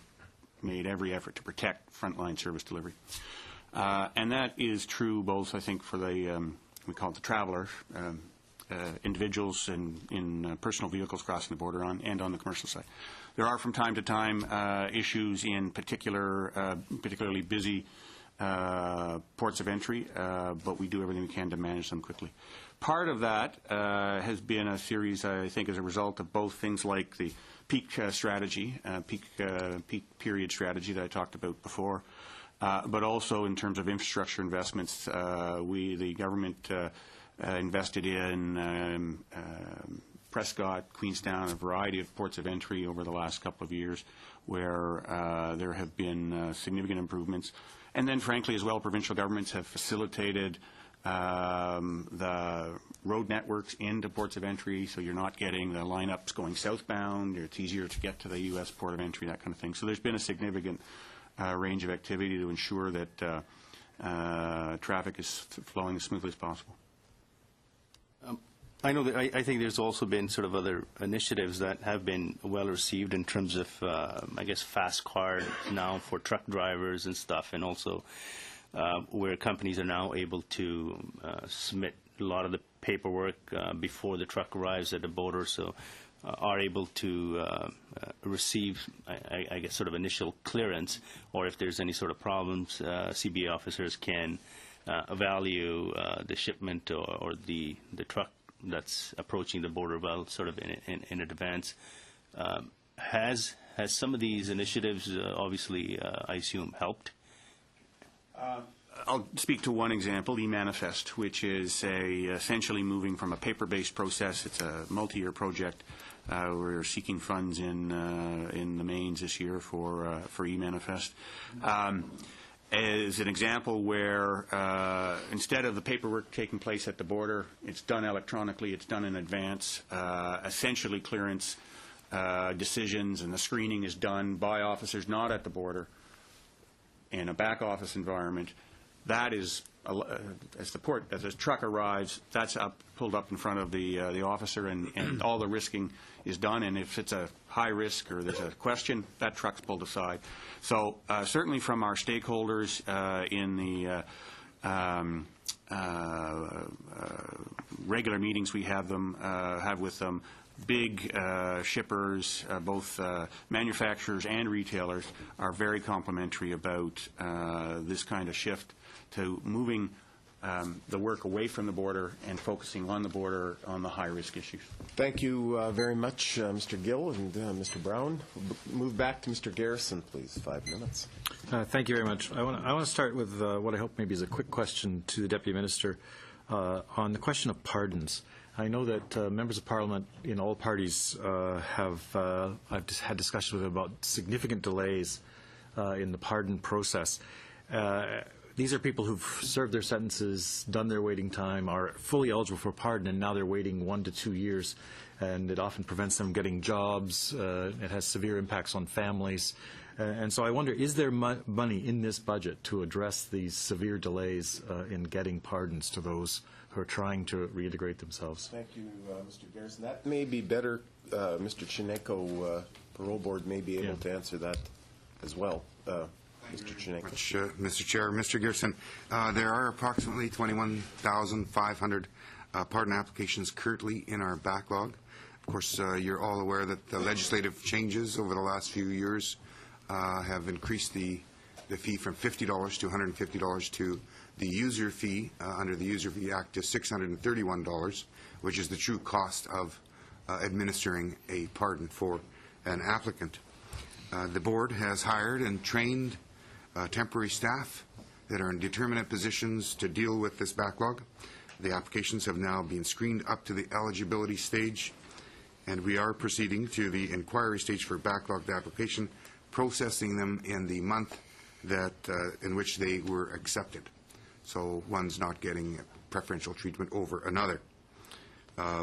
made every effort to protect frontline service delivery. And that is true both, I think, for the, we call it the traveler, individuals in personal vehicles crossing the border and on the commercial side. There are from time to time issues in particularly busy ports of entry, but we do everything we can to manage them quickly. Part of that has been a series, I think, as a result of both things like the peak strategy, peak period strategy that I talked about before, but also in terms of infrastructure investments. The government invested in Prescott, Queenstown, a variety of ports of entry over the last couple of years where there have been significant improvements. And then, frankly, as well, provincial governments have facilitated the road networks into ports of entry, so you're not getting the lineups going southbound. It's easier to get to the U.S. port of entry, that kind of thing. So there's been a significant range of activity to ensure that traffic is flowing as smoothly as possible. I know that I think there's also been sort of other initiatives that have been well received in terms of, I guess, fast card now for truck drivers and stuff, and also where companies are now able to submit a lot of the paperwork before the truck arrives at the border, so are able to receive, I guess, sort of initial clearance, or if there's any sort of problems, CBA officers can evaluate the shipment or the truck that's approaching the border well sort of in advance. Has some of these initiatives obviously, I assume, helped? I'll speak to one example, eManifest, which is essentially moving from a paper-based process. It's a multi-year project. We're seeking funds in the mains this year for eManifest. As an example where instead of the paperwork taking place at the border, it's done electronically, it's done in advance. Essentially clearance decisions and the screening is done by officers not at the border in a back office environment. That is, as the truck arrives, that's pulled up in front of the officer, and all the risking is done. And if it's a high risk or there's a question, that truck's pulled aside. So certainly from our stakeholders in the regular meetings we have with them, big shippers, both manufacturers and retailers, are very complimentary about this kind of shift to moving the work away from the border and focusing on the border on the high-risk issues. Thank you very much, Mr. Gill and Mr. Brown. Move back to Mr. Garrison, please. 5 minutes. Thank you very much. I want to start with what I hope maybe is a quick question to the Deputy Minister on the question of pardons. I know that members of Parliament in all parties I've just had discussions with them about significant delays in the pardon process. These are people who've served their sentences, done their waiting time, are fully eligible for pardon, and now they're waiting 1 to 2 years, and it often prevents them getting jobs. It has severe impacts on families. And so I wonder, is there money in this budget to address these severe delays in getting pardons to those who are trying to reintegrate themselves? Thank you, Mr. Garrison. That may be better. Mr. Chineko, Parole Board, may be able to answer that as well. Mr. Chineko. Mr. Chair, Mr. Garrison, there are approximately 21,500 pardon applications currently in our backlog. Of course, you're all aware that the legislative changes over the last few years have increased the fee from $50 to $150 to the user fee under the User Fee Act to $631, which is the true cost of administering a pardon for an applicant. The board has hired and trained temporary staff that are in determinate positions to deal with this backlog. The applications have now been screened up to the eligibility stage, and we are proceeding to the inquiry stage for backlogged application, processing them in the month that in which they were accepted. So one's not getting preferential treatment over another.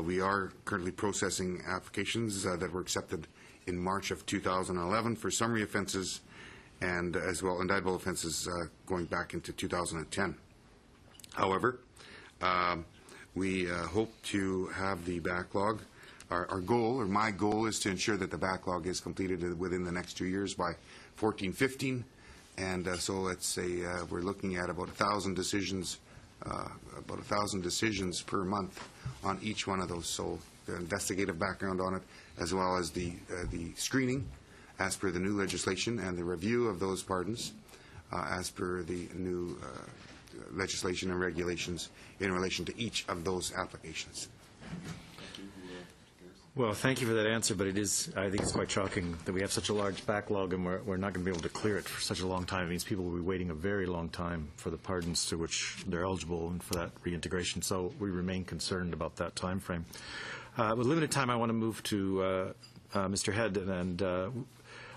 We are currently processing applications that were accepted in March of 2011 for summary offenses and as well indictable offenses going back into 2010. However, we hope to have the backlog. Our goal, or my goal, is to ensure that the backlog is completed within the next 2 years by 14-15. And so let's say we're looking at about 1,000 decisions, per month on each one of those. So the investigative background on it, as well as the screening, as per the new legislation, and the review of those pardons as per the new legislation and regulations in relation to each of those applications. Well, thank you for that answer, but I think it's quite shocking that we have such a large backlog and we're not going to be able to clear it for such a long time. It means people will be waiting a very long time for the pardons to which they're eligible and for that reintegration. So we remain concerned about that time frame. With limited time, I want to move to Mr. Head, and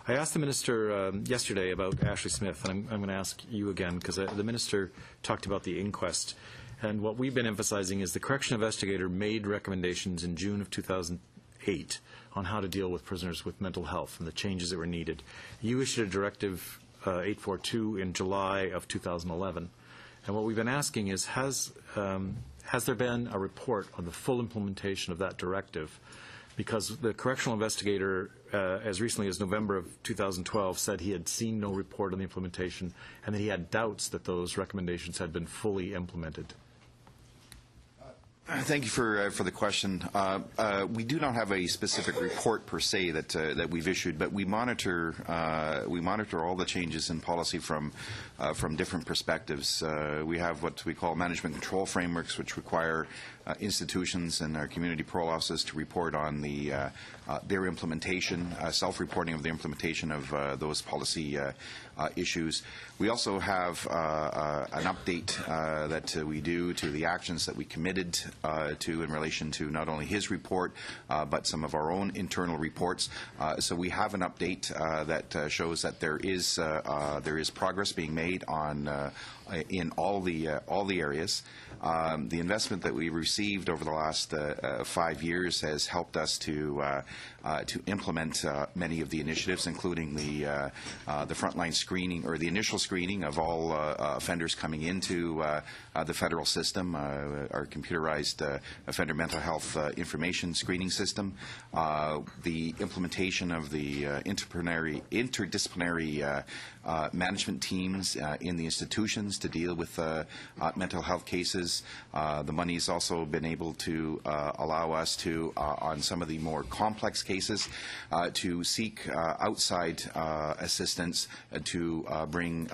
I asked the Minister yesterday about Ashley Smith, and I'm going to ask you again, because the Minister talked about the inquest. And what we've been emphasizing is the correction investigator made recommendations in June of 2008 on how to deal with prisoners with mental health and the changes that were needed. You issued a Directive 842 in July of 2011. And what we've been asking is, has there been a report on the full implementation of that directive? Because the correctional investigator, as recently as November of 2012, said he had seen no report on the implementation and that he had doubts that those recommendations had been fully implemented. Thank you for the question. We do not have a specific report per se that we've issued, but we monitor all the changes in policy from different perspectives. We have what we call management control frameworks, which require institutions and our community parole offices to report on their implementation, self-reporting of the implementation of those policy issues. We also have an update that we do to the actions that we committed to in relation to not only his report, but some of our own internal reports. So we have an update that shows that there is progress being made on in all the areas. The investment that we received over the last 5 years has helped us to implement many of the initiatives, including the frontline screening or the initial screening of all offenders coming into the federal system, our computerized offender mental health information screening system, the implementation of the interdisciplinary management teams in the institutions to deal with mental health cases. The money has also been able to allow us to, on some of the more complex cases, to seek outside assistance to bring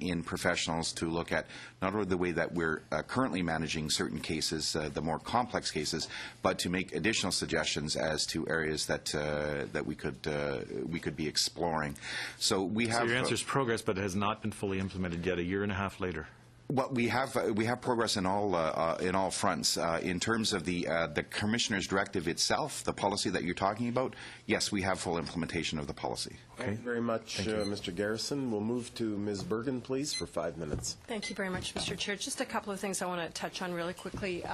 in professionals to look at not only the way that we're currently managing certain cases, the more complex cases, but to make additional suggestions as to areas that we could be exploring. So we have. So your answer is progress, but it has not been fully implemented yet. A year and a half later. Well, we have progress in all fronts. In terms of the Commissioner's directive itself, the policy that you're talking about, yes, we have full implementation of the policy. Okay. Thank you very much, Mr. Garrison. We'll move to Ms. Bergen, please, for 5 minutes. Thank you very much, Mr. Chair. Just a couple of things I want to touch on really quickly.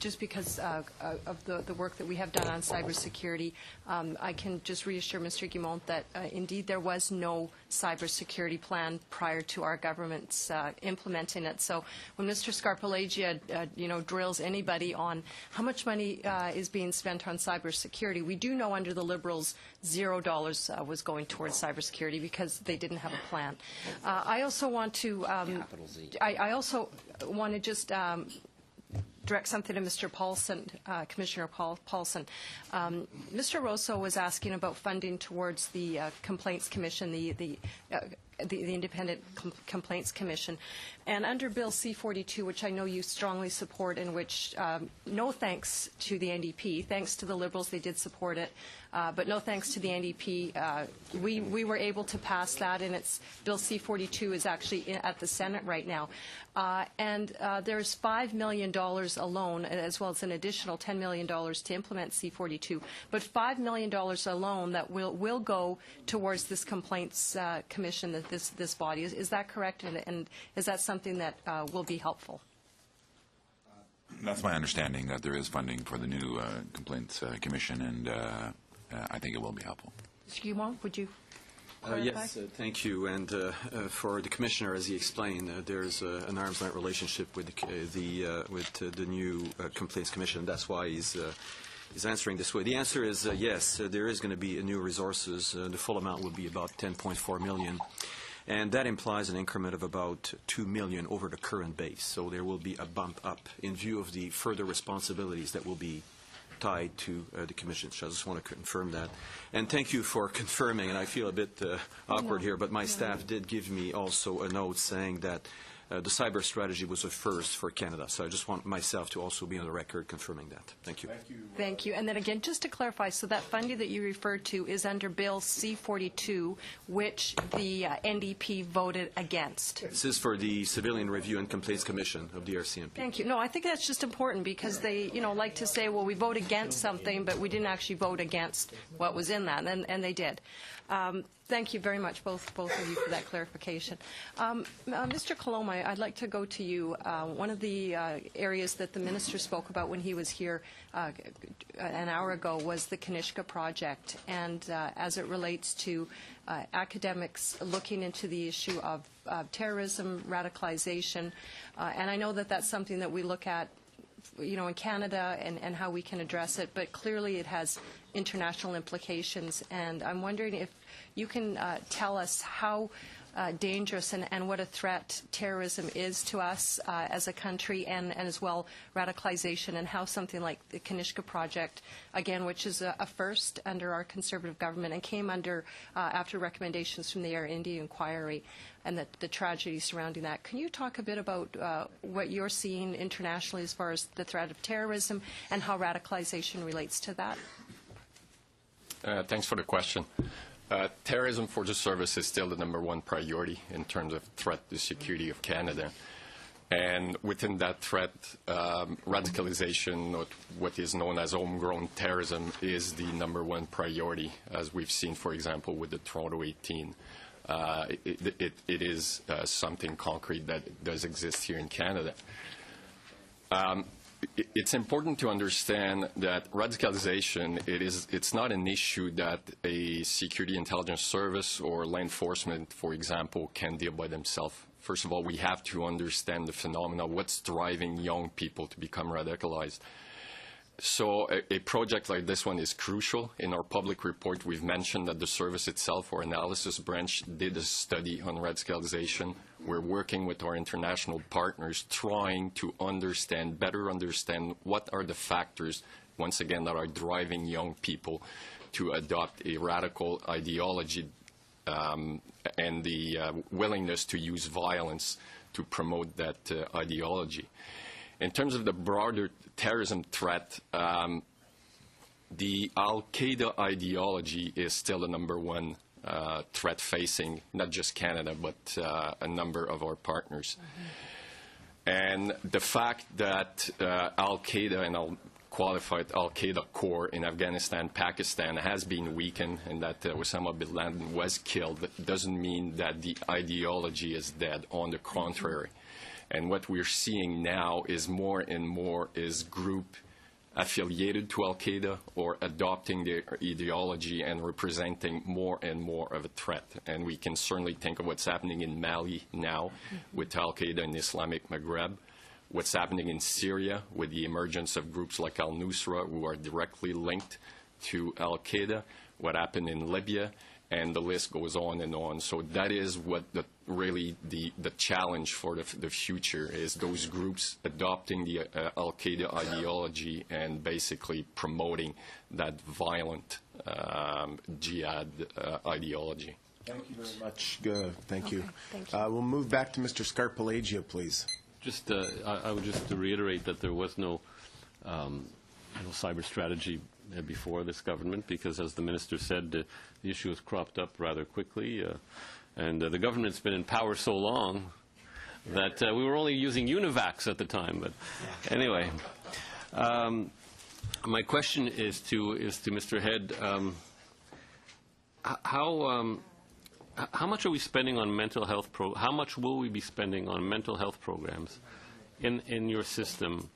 Just because of the work that we have done on cybersecurity, I can just reassure Mr. Guimont that indeed there was no cybersecurity plan prior to our government's implementing it. So when Mr. Scarpaleggia, drills anybody on how much money is being spent on cybersecurity, we do know under the Liberals $0 was going towards cybersecurity because they didn't have a plan. I also want to I also want to just direct something to Mr. Paulson, Commissioner Paulson. Mr. Rosso was asking about funding towards the Complaints Commission, the Independent Complaints Commission. And under Bill C-42, which I know you strongly support, in which no thanks to the NDP, thanks to the Liberals, they did support it, but no thanks to the NDP, we were able to pass that, and it's Bill C-42 is actually at the Senate right now. And there's $5 million alone, as well as an additional $10 million to implement C-42, but $5 million alone that will go towards this Complaints Commission, this body. Is that correct? And is that something that will be helpful? That's my understanding, that there is funding for the new Complaints Commission, and I think it will be helpful. Mr. Guimont, would you clarify? Yes, thank you. And for the Commissioner, as he explained, there's an arm's length relationship with the new Complaints Commission. That's why he's answering this way. The answer is yes, there is going to be new resources. The full amount will be about $10.4 million. And that implies an increment of about $2 million over the current base. So there will be a bump up in view of the further responsibilities that will be tied to the Commission. So I just want to confirm that. And thank you for confirming, and I feel a bit awkward here, but my staff did give me also a note saying that the cyber strategy was a first for Canada. So I just want myself to also be on the record confirming that. Thank you. Thank you. And then again, just to clarify, so that funding that you referred to is under Bill C-42, which the NDP voted against. This is for the Civilian Review and Complaints Commission of the RCMP. Thank you. No, I think that's just important because they, like to say, well, we vote against something, but we didn't actually vote against what was in that, and they did. Thank you very much, both of you, for that clarification. Mr. Coloma, I'd like to go to you. One of the areas that the minister spoke about when he was here an hour ago was the Kanishka project, and as it relates to academics looking into the issue of terrorism, radicalization, and I know that that's something that we look at in Canada and how we can address it, but clearly it has international implications, and I'm wondering if you can tell us how dangerous and what a threat terrorism is to us as a country, and as well radicalization, and how something like the Kanishka project, again, which is a first under our Conservative government and came under after recommendations from the Air India inquiry and the tragedy surrounding that. Can you talk a bit about what you're seeing internationally as far as the threat of terrorism and how radicalization relates to that? Thanks for the question. Terrorism for the service is still the #1 priority in terms of threat to the security of Canada. And within that threat, radicalization, or what is known as homegrown terrorism, is the #1 priority, as we've seen, for example, with the Toronto 18. It is something concrete that does exist here in Canada. It's important to understand that radicalization, it's not an issue that a security intelligence service or law enforcement, for example, can deal by themselves. First of all, we have to understand the phenomena, what's driving young people to become radicalized. So a project like this one is crucial. In our public report, we've mentioned that the service itself, or analysis branch, did a study on radicalization. We're working with our international partners, trying to better understand what are the factors, once again, that are driving young people to adopt a radical ideology and the willingness to use violence to promote that ideology. In terms of the broader terrorism threat, the Al-Qaeda ideology is still the #1 threat facing not just Canada, but a number of our partners. And the fact that Al-Qaeda, and I'll qualify it, Al-Qaeda core in Afghanistan, Pakistan, has been weakened, and that Osama bin Laden was killed, doesn't mean that the ideology is dead. On the contrary. And what we're seeing now is more and more is group affiliated to Al-Qaeda or adopting their ideology and representing more and more of a threat. And we can certainly think of what's happening in Mali now with Al-Qaeda and Islamic Maghreb, what's happening in Syria with the emergence of groups like al-Nusra who are directly linked to Al-Qaeda, what happened in Libya, and the list goes on and on. So that is what really the challenge for the future is, those groups adopting the Al-Qaeda ideology and basically promoting that violent jihad ideology. Thank you very much. Thank you. Thank you. We'll move back to Mr. Scarpellegio, please. Just, I would just reiterate that there was no cyber strategy before this government, because, as the minister said, the issue has cropped up rather quickly, and the government's been in power so long that we were only using UNIVACs at the time. But anyway, my question is to Mr. Head. How much are we spending on mental health how much will we be spending on mental health programs in your system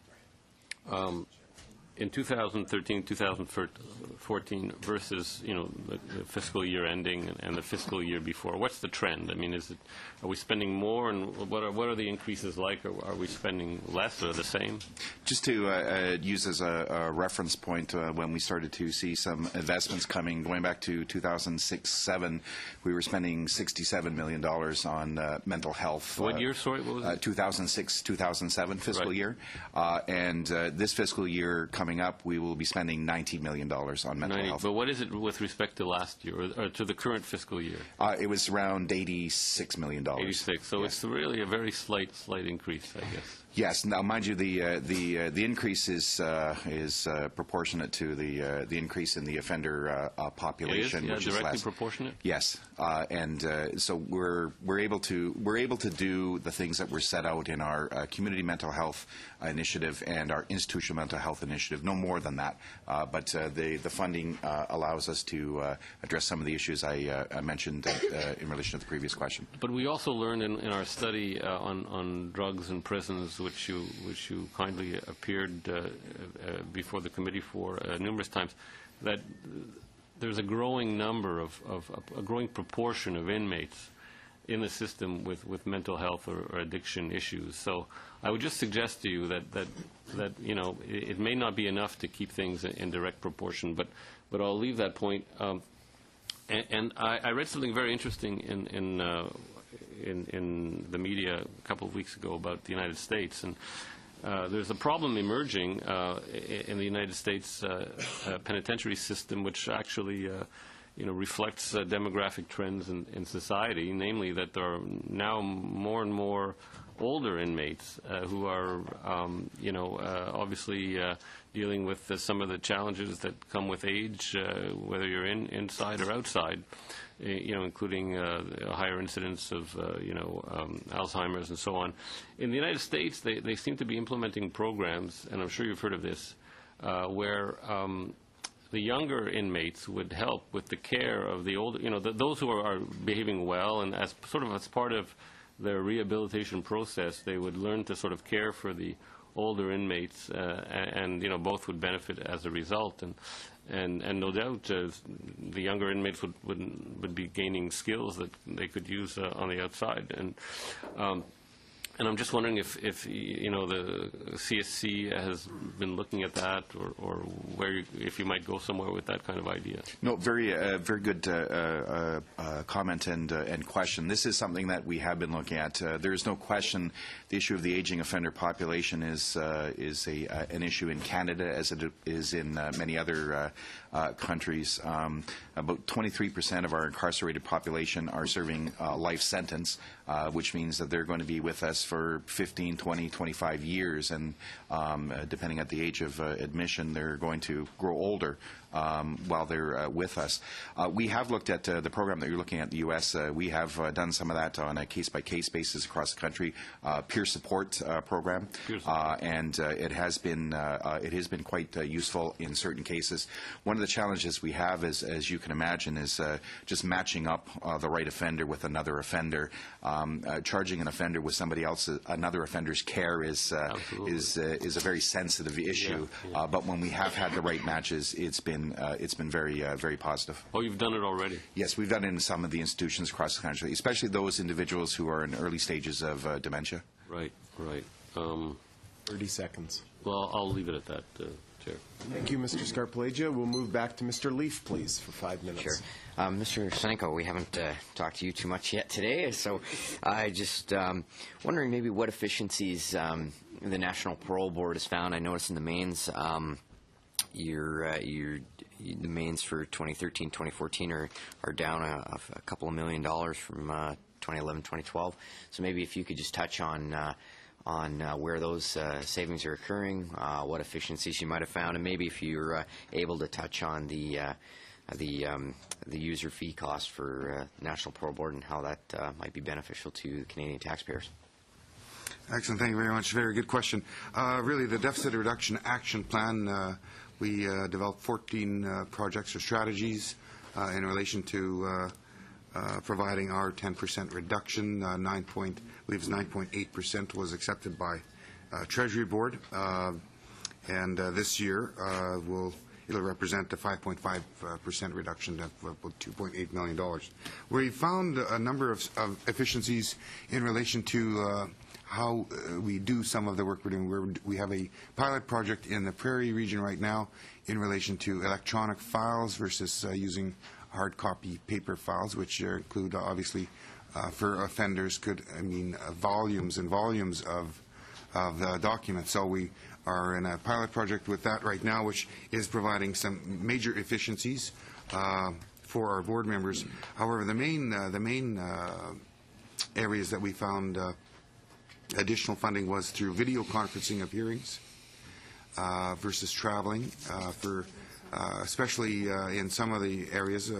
in 2013, 2014 versus, the fiscal year ending and the fiscal year before? What's the trend? I mean, are we spending more, and what are the increases like? Or are we spending less or the same? Just to use as a reference point, when we started to see some investments coming, going back to 2006-07, we were spending $67 million on mental health. What year, sorry? What was it? 2006-2007 fiscal year. And this fiscal year coming coming up, we will be spending $90 million on mental health. But what is it with respect to last year, or to the current fiscal year? It was around $86 million. 86. So it's really a very slight increase, I guess. Yes. Now, mind you, the increase is proportionate to the increase in the offender population, It is? which Directly is less. proportionate. Yes, and so we're able to do the things that were set out in our community mental health initiative and our institutional mental health initiative. No more than that, but the funding allows us to address some of the issues I mentioned in relation to the previous question. But we also learned in our study on drugs in prisons, which you kindly appeared before the committee for numerous times, that there's a growing number of a growing proportion of inmates in the system with mental health or addiction issues. So I would just suggest to you that you know, it may not be enough to keep things in direct proportion, but I'll leave that point. And I read something very interesting in the media a couple of weeks ago about the United States, and there's a problem emerging in the United States penitentiary system, which actually reflects demographic trends in society, namely that there are now more and more older inmates who are, obviously dealing with some of the challenges that come with age, whether you're inside or outside, including a higher incidence of, Alzheimer's and so on. In the United States, they seem to be implementing programs, and I'm sure you've heard of this, where the younger inmates would help with the care of the older, those who are behaving well, and as part of their rehabilitation process, they would learn to sort of care for the older inmates, and both would benefit as a result. And no doubt the younger inmates would be gaining skills that they could use on the outside. And I'm just wondering if the CSC has been looking at that, or if you might go somewhere with that kind of idea. No, very good comment and question. This is something that we have been looking at. There is no question the issue of the aging offender population is an issue in Canada, as it is in many other countries. About 23% of our incarcerated population are serving life sentence, which means that they're going to be with us for 15, 20, 25 years, and depending on the age of admission, they're going to grow older while they're with us. We have looked at the program that you're looking at in the U.S. We have done some of that on a case-by-case basis across the country, peer support program, and it has been quite useful in certain cases. One of the challenges we have is, as you can imagine, is just matching up the right offender with another offender. Charging an offender with somebody else, another offender's care is a very sensitive issue. But when we have had the right matches, it's been very positive. Oh, you've done it already? Yes, we've done it in some of the institutions across the country, especially those individuals who are in early stages of dementia. Right. 30 seconds. Well, I'll leave it at that, Chair. Thank you, Mr. Scarpellegia. We'll move back to Mr. Leaf, please, for 5 minutes. Sure. Mr. Senko, we haven't talked to you too much yet today, so I just wondering maybe what efficiencies the National Parole Board has found. I noticed in the mains, the mains for 2013, 2014 are down a couple of $1 million from 2011, 2012. So maybe if you could just touch on where those savings are occurring, what efficiencies you might have found, and maybe if you're able to touch on the user fee cost for National Parole Board and how that might be beneficial to Canadian taxpayers. Excellent. Thank you very much. Very good question. Really, the Deficit Reduction Action Plan, we developed 14 projects or strategies in relation to providing our 10% reduction. 9.8% was accepted by Treasury Board, and this year it'll represent a 5.5% reduction of about $2.8 million. We found a number of efficiencies in relation to how we do some of the work we're doing. We have a pilot project in the Prairie region right now in relation to electronic files versus using hard copy paper files, which include obviously for offenders volumes and volumes of documents. So we are in a pilot project with that right now, which is providing some major efficiencies for our board members. However, the main areas that we found additional funding was through video conferencing of hearings versus traveling for especially in some of the areas.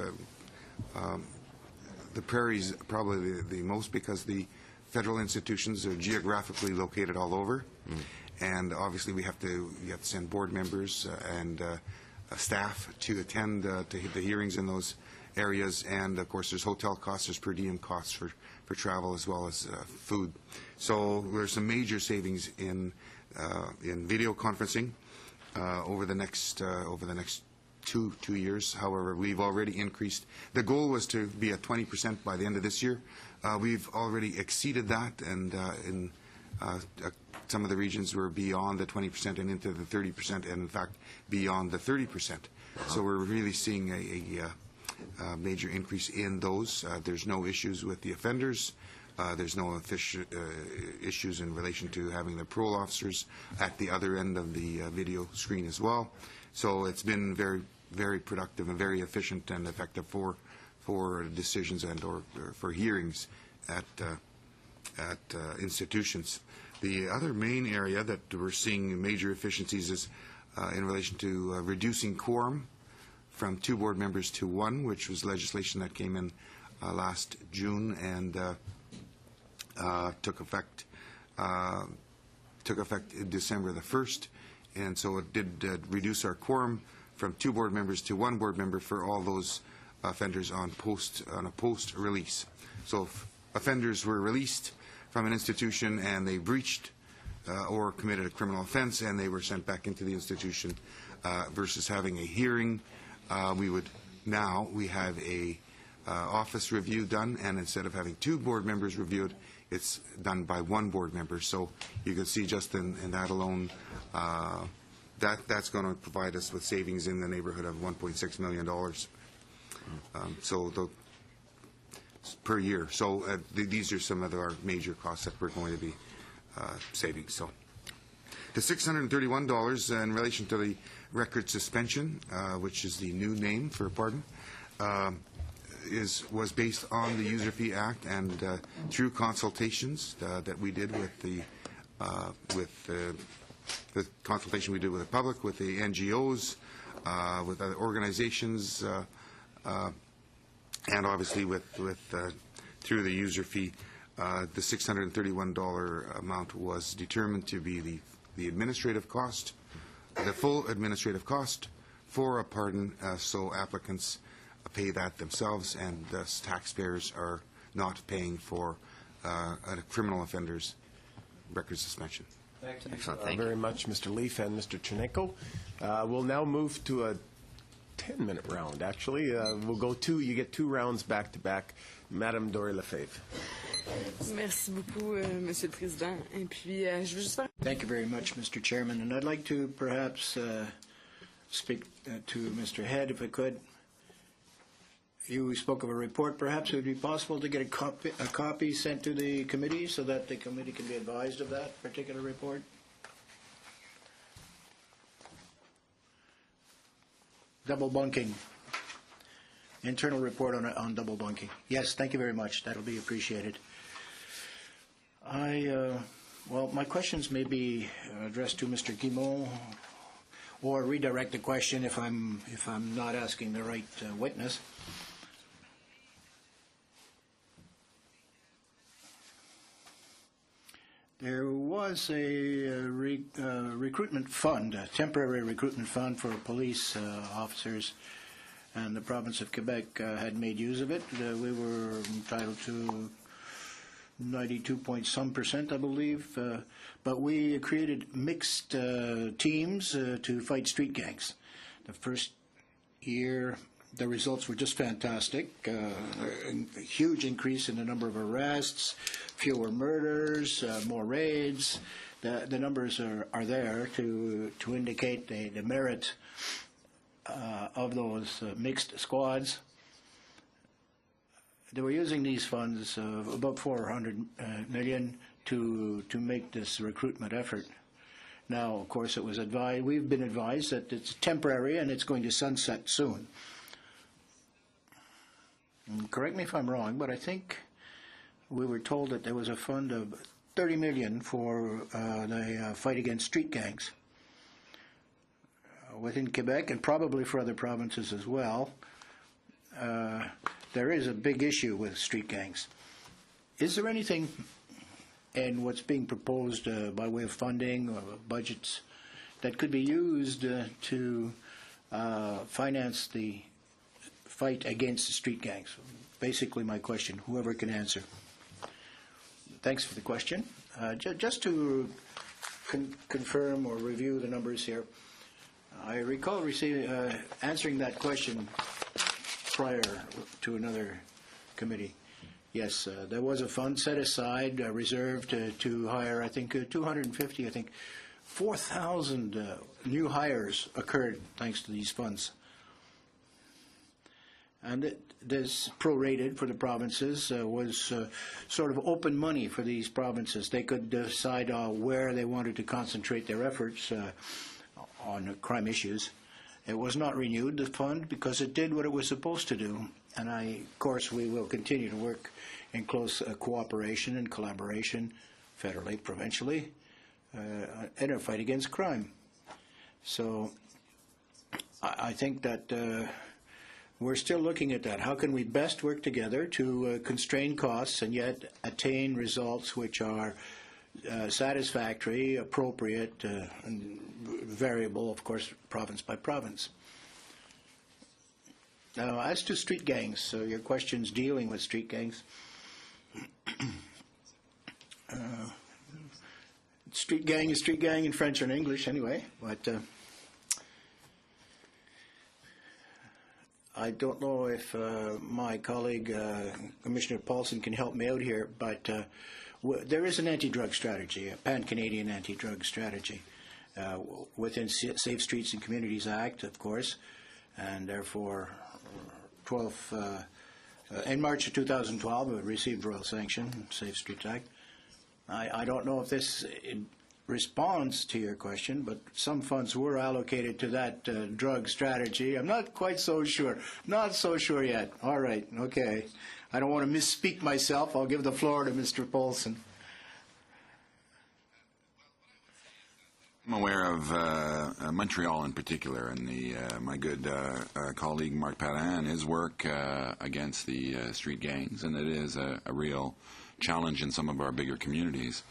The prairies probably the most, because the federal institutions are geographically located all over, and obviously we have to send board members and staff to attend to the hearings in those areas, and of course there's hotel costs, there's per diem costs for travel as well as food. So there's some major savings in video conferencing over the next 2 years. However, we've already increased. The goal was to be at 20% by the end of this year. We've already exceeded that, and in some of the regions we're beyond the 20% and into the 30%, and in fact beyond the 30%. So we're really seeing a major increase in those. There's no issues with the offenders. There's no issues in relation to having the parole officers at the other end of the video screen as well. So it's been very, very productive and very efficient and effective for decisions and or for hearings at institutions. The other main area that we're seeing major efficiencies is in relation to reducing quorum from 2 board members to 1, which was legislation that came in last June and took effect December the 1st. And so it did reduce our quorum from 2 board members to 1 board member for all those offenders on a post release. So if offenders were released from an institution and they breached or committed a criminal offense and they were sent back into the institution versus having a hearing, we have a office review done, and instead of having 2 board members reviewed, it's done by 1 board member. So you can see just in that alone, that's going to provide us with savings in the neighborhood of $1.6 million per year. So these are some of our major costs that we're going to be saving. So the $631 in relation to the record suspension, which is the new name for a pardon, was based on the User Fee Act and through consultations that we did with the consultation we did with the public, with the NGOs, with other organizations, and obviously through the user fee. The $631 amount was determined to be the administrative cost, the full administrative cost for a pardon, so applicants pay that themselves, and thus taxpayers are not paying for a criminal offender's record suspension. Thank you very much, Mr. Leaf and Mr. Chernenko. We'll now move to a 10-minute round, actually. We'll go you get 2 rounds back-to-back. Madame Doré-Lefebvre. Merci beaucoup, Monsieur le Président. Et puis, je veux juste faire... Thank you very much, Mr. Chairman. And I'd like to perhaps speak to Mr. Head, if I could. You spoke of a report. Perhaps it would be possible to get a copy sent to the committee so that the committee can be advised of that particular report. Double bunking. Internal report on double bunking. Yes, thank you very much. That'll be appreciated. Well, my questions may be addressed to Mr. Guimont, or redirect the question if I'm not asking the right witness. There was a recruitment fund, a temporary recruitment fund for police officers, and the province of Quebec had made use of it. We were entitled to 92-point-some%, I believe, but we created mixed teams to fight street gangs. The first year, the results were just fantastic. A huge increase in the number of arrests, fewer murders, more raids. The numbers are there to indicate the merit of those mixed squads. They were using these funds, about $400 million, to make this recruitment effort. Now, of course, we've been advised that it's temporary and it's going to sunset soon. And correct me if I'm wrong, but I think we were told that there was a fund of $30 million for the fight against street gangs within Quebec and probably for other provinces as well. There is a big issue with street gangs. Is there anything in what's being proposed by way of funding or budgets that could be used to finance the fight against street gangs? Basically my question, whoever can answer. Thanks for the question. Just to confirm or review the numbers here, I recall answering that question prior to another committee. Yes, there was a fund set aside, reserved to hire, I think, 250, I think 4,000 new hires occurred thanks to these funds. And this prorated for the provinces was sort of open money for these provinces. They could decide where they wanted to concentrate their efforts on crime issues. It was not renewed, the fund, because it did what it was supposed to do. And of course, we will continue to work in close cooperation and collaboration, federally, provincially, in a fight against crime. So I think that we're still looking at that. How can we best work together to constrain costs and yet attain results which are satisfactory, appropriate, and variable, of course, province by province. Now, as to street gangs, so your question's dealing with street gangs. Street gang is street gang in French and English anyway, but I don't know if my colleague, Commissioner Paulson, can help me out here, but there is an anti-drug strategy, a pan-Canadian anti-drug strategy within Safe Streets and Communities Act, of course, and therefore in March of 2012 it received royal sanction, Safe Streets Act. I don't know if this responds to your question, but some funds were allocated to that drug strategy. I'm not quite so sure. Not so sure yet. All right, okay. I don't want to misspeak myself. I'll give the floor to Mr. Paulson. I'm aware of Montreal in particular, and my good colleague Marc Parent, his work against the street gangs, and it is a real challenge in some of our bigger communities.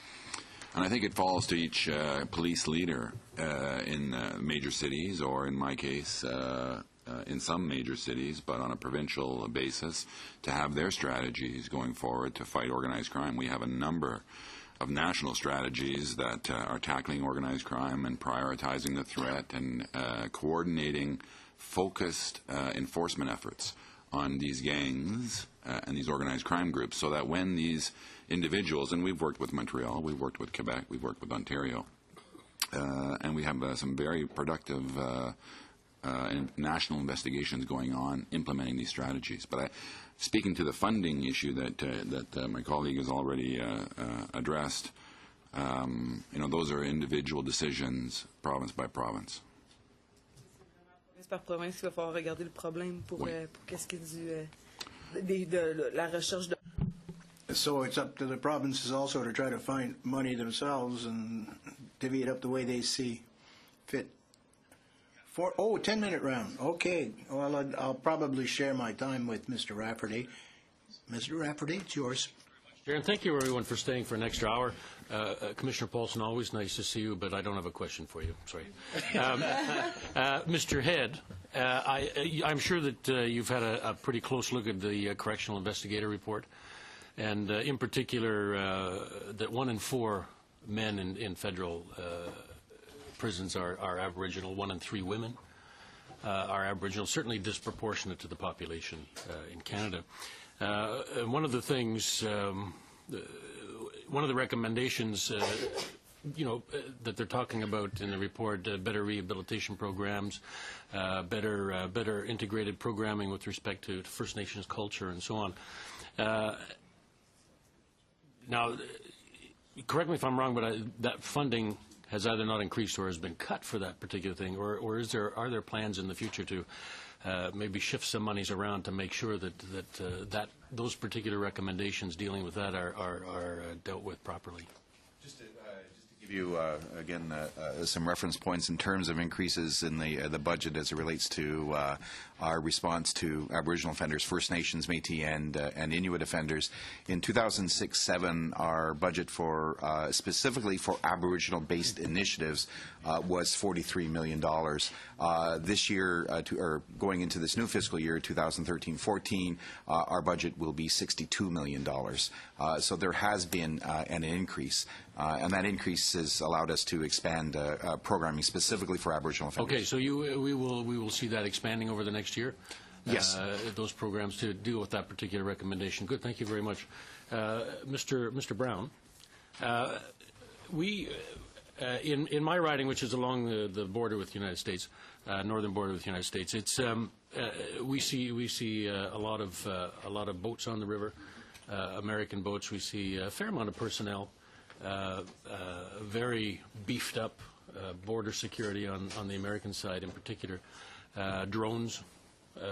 And I think it falls to each police leader in major cities, or in my case, in some major cities, but on a provincial basis, to have their strategies going forward to fight organized crime. We have a number of national strategies that are tackling organized crime and prioritizing the threat and coordinating focused enforcement efforts on these gangs and these organized crime groups, so that when these individuals, and we've worked with Montreal, we've worked with Quebec, we've worked with Ontario, and we have some very productive national investigations going on implementing these strategies. But speaking to the funding issue that my colleague has already addressed, those are individual decisions, province by province. Par province, il va falloir regarder le problème pour qu'est-ce qui est de la recherche de. So it's up to the provinces also to try to find money themselves and divvy it up the way they see fit. 10-minute round. Okay. Well, I'll probably share my time with Mr. Rafferty. Mr. Rafferty, it's yours. Sharon, thank you, everyone, for staying for an extra hour. Commissioner Paulson, always nice to see you, but I don't have a question for you. Sorry. Mr. Head, I'm sure that you've had a pretty close look at the correctional investigator report, and in particular that 1 in 4 men in federal prisons are Aboriginal, 1 in 3 women are Aboriginal, certainly disproportionate to the population in Canada. And one of the things, one of the recommendations, that they're talking about in the report, better rehabilitation programs, better integrated programming with respect to First Nations culture and so on. Now, correct me if I'm wrong, but that funding has either not increased or has been cut for that particular thing, or are there plans in the future to maybe shift some monies around to make sure that those particular recommendations dealing with that are dealt with properly? Just to give you, again, some reference points in terms of increases in the budget as it relates to our response to Aboriginal offenders, First Nations, Métis, and Inuit offenders. In 2006-07, our budget for specifically for Aboriginal-based initiatives was $43 million. This year, or going into this new fiscal year, 2013-14, our budget will be $62 million. So there has been an increase, and that increase has allowed us to expand programming specifically for Aboriginal offenders. Okay, so we will see that expanding over the next year? Yes. Those programs to deal with that particular recommendation. Good, thank you very much. Mr. Brown, in my riding, which is along the border with the United States, northern border with the United States, it's we see a lot of boats on the river, American boats. We see a fair amount of personnel, very beefed up border security on the American side in particular, drones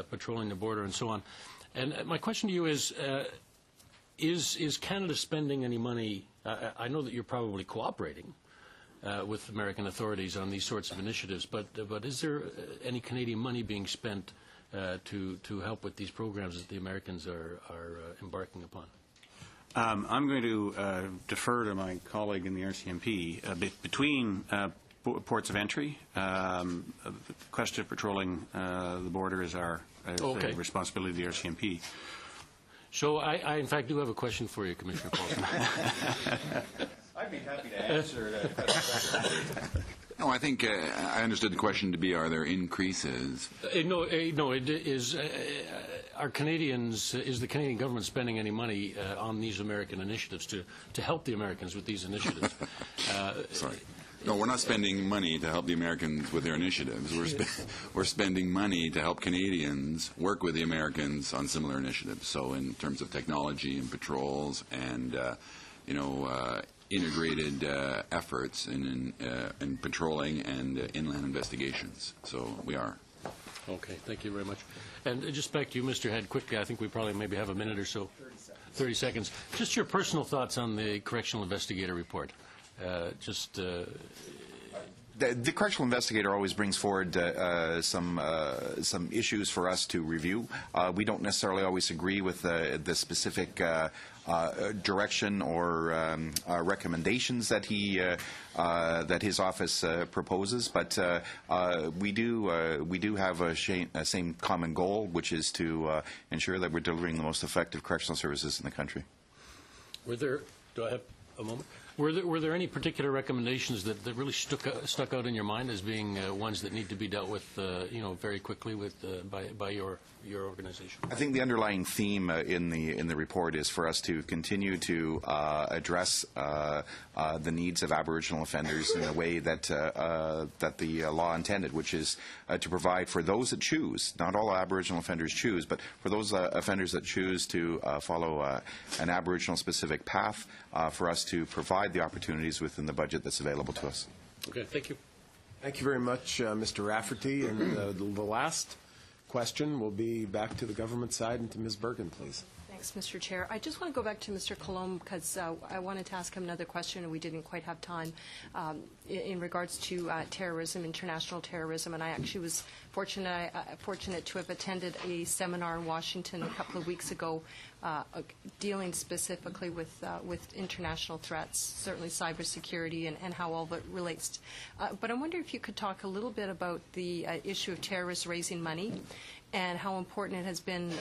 patrolling the border and so on. And my question to you is Canada spending any money? I know that you're probably cooperating with American authorities on these sorts of initiatives, but is there any Canadian money being spent to help with these programs that the Americans are embarking upon? I'm going to defer to my colleague in the RCMP. Between ports of entry, the question of patrolling the border is the responsibility of the RCMP. So I in fact do have a question for you, Commissioner Paulson. I'd be happy to answer that. No, I think I understood the question to be, are there increases? No, it is. Are Canadians, is the Canadian government spending any money on these American initiatives to help the Americans with these initiatives? Sorry. No, we're not spending money to help the Americans with their initiatives. We're spending money to help Canadians work with the Americans on similar initiatives. So in terms of technology and patrols and, integrated efforts in patrolling and inland investigations. So we are. Okay, thank you very much. And just back to you, Mr. Head, quickly, I think we probably maybe have a minute or so. 30 seconds. Just your personal thoughts on the correctional investigator report. The correctional investigator always brings forward some issues for us to review. We don't necessarily always agree with the specific direction or recommendations that that his office proposes, but we do have a same common goal, which is to ensure that we're delivering the most effective correctional services in the country. Do I have a moment? Were there any particular recommendations that really stuck out in your mind as being ones that need to be dealt with, very quickly by your organization? I think the underlying theme in the report is for us to continue to address the needs of Aboriginal offenders in a way that the law intended, which is to provide for those that choose. Not all Aboriginal offenders choose, but for those offenders that choose to follow an Aboriginal specific path, for us to provide the opportunities within the budget that's available to us. Okay, thank you. Thank you very much, Mr. Rafferty. And the last question will be back to the government side and to Ms. Bergen, please. Thanks, Mr. Chair. I just want to go back to Mr. Colomb because I wanted to ask him another question and we didn't quite have time in regards to terrorism, international terrorism. And I actually was fortunate to have attended a seminar in Washington a couple of weeks ago dealing specifically with international threats, certainly cybersecurity and how all that relates. But I wonder if you could talk a little bit about the issue of terrorists raising money and how important it has been,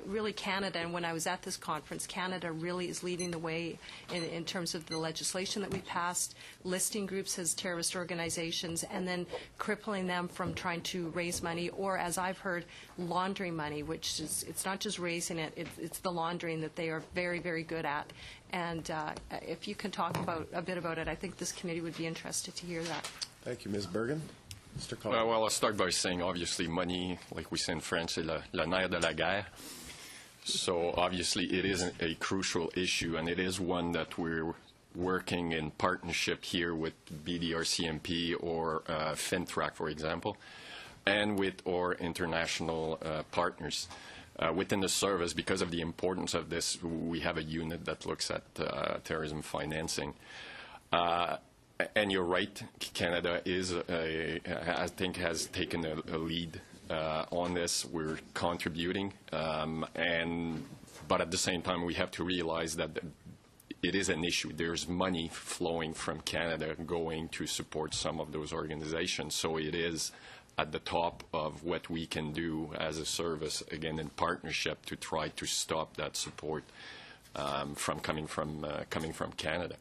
really Canada, and when I was at this conference, Canada really is leading the way in terms of the legislation that we passed, listing groups as terrorist organizations, and then crippling them from trying to raise money, or as I've heard, laundering money, which is, it's not just raising it, it's the laundering that they are very, very good at. And if you can talk a bit about it, I think this committee would be interested to hear that. Thank you, Ms. Bergen. Mr. Collins. Well, I'll start by saying, obviously, money, like we say in French, c'est le nerf de la guerre. So, obviously, it is a crucial issue, and it is one that we're working in partnership here with BDRCMP or FinTrack, for example, and with our international partners. Within the service, because of the importance of this, we have a unit that looks at terrorism financing. And you're right, Canada I think, has taken a lead on this. We're contributing, but at the same time, we have to realize that it is an issue. There's money flowing from Canada going to support some of those organizations, so it is at the top of what we can do as a service, again, in partnership to try to stop that support from coming from Canada.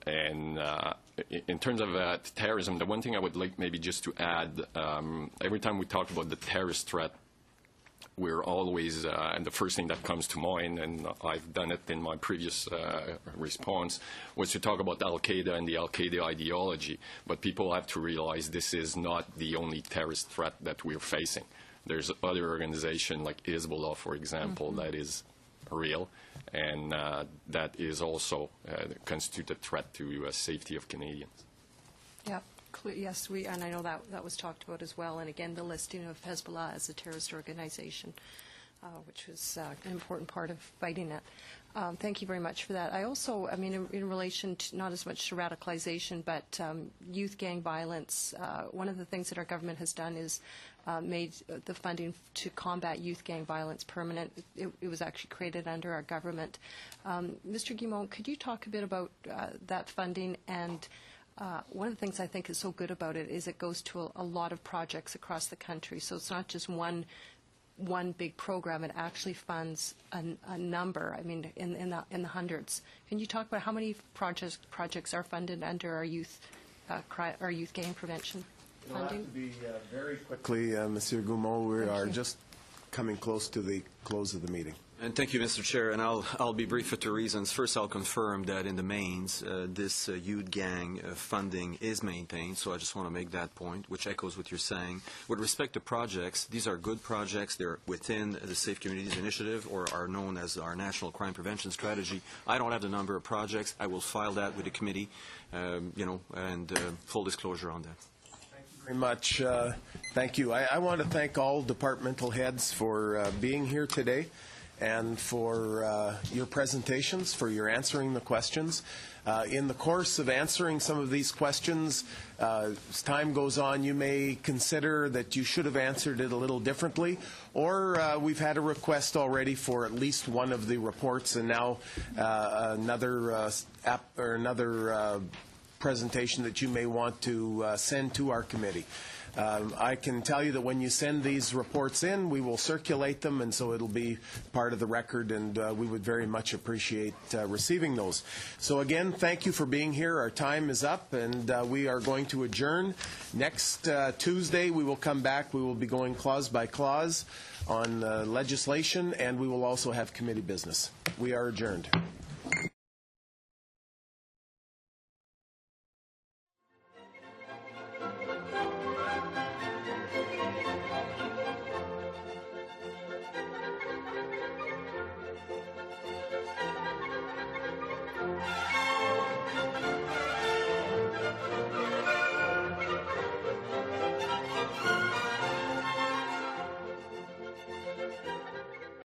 In terms of terrorism, the one thing I would like maybe just to add, every time we talk about the terrorist threat, we're always, and the first thing that comes to mind, and I've done it in my previous response, was to talk about Al-Qaeda and the Al-Qaeda ideology. But people have to realize this is not the only terrorist threat that we're facing. There's other organizations like Hezbollah, for example, that is real, and that is also constitute a threat to U.S. safety of Canadians. Yeah. Yes, and I know that was talked about as well. And again, the listing of Hezbollah as a terrorist organization, which was an important part of fighting it. Thank you very much for that. I also, in relation to not as much to radicalization, but youth gang violence, one of the things that our government has done is made the funding to combat youth gang violence permanent. It was actually created under our government. Mr. Guimont, could you talk a bit about that funding? And one of the things I think is so good about it is it goes to a lot of projects across the country. So it's not just one big program. It actually funds a number. In the hundreds. Can you talk about how many projects are funded under our youth gang prevention funding? It'll have to be very quickly, Monsieur Guimont. We are just coming close to the close of the meeting. And thank you, Mr. Chair. And I'll be brief for two reasons. First, I'll confirm that in the mains, this youth gang funding is maintained. So I just want to make that point, which echoes what you're saying. With respect to projects, these are good projects. They're within the Safe Communities Initiative, or are known as our National Crime Prevention Strategy. I don't have the number of projects. I will file that with the committee, and full disclosure on that. Very much. Thank you. I want to thank all departmental heads for being here today, and for your presentations, for your answering the questions. In the course of answering some of these questions, as time goes on, you may consider that you should have answered it a little differently, or we've had a request already for at least one of the reports, and now another presentation that you may want to send to our committee. I can tell you that when you send these reports in, we will circulate them, and so it'll be part of the record, and we would very much appreciate receiving those. So again, thank you for being here. Our time is up, and we are going to adjourn. Next Tuesday, we will come back. We will be going clause by clause on legislation, and we will also have committee business. We are adjourned.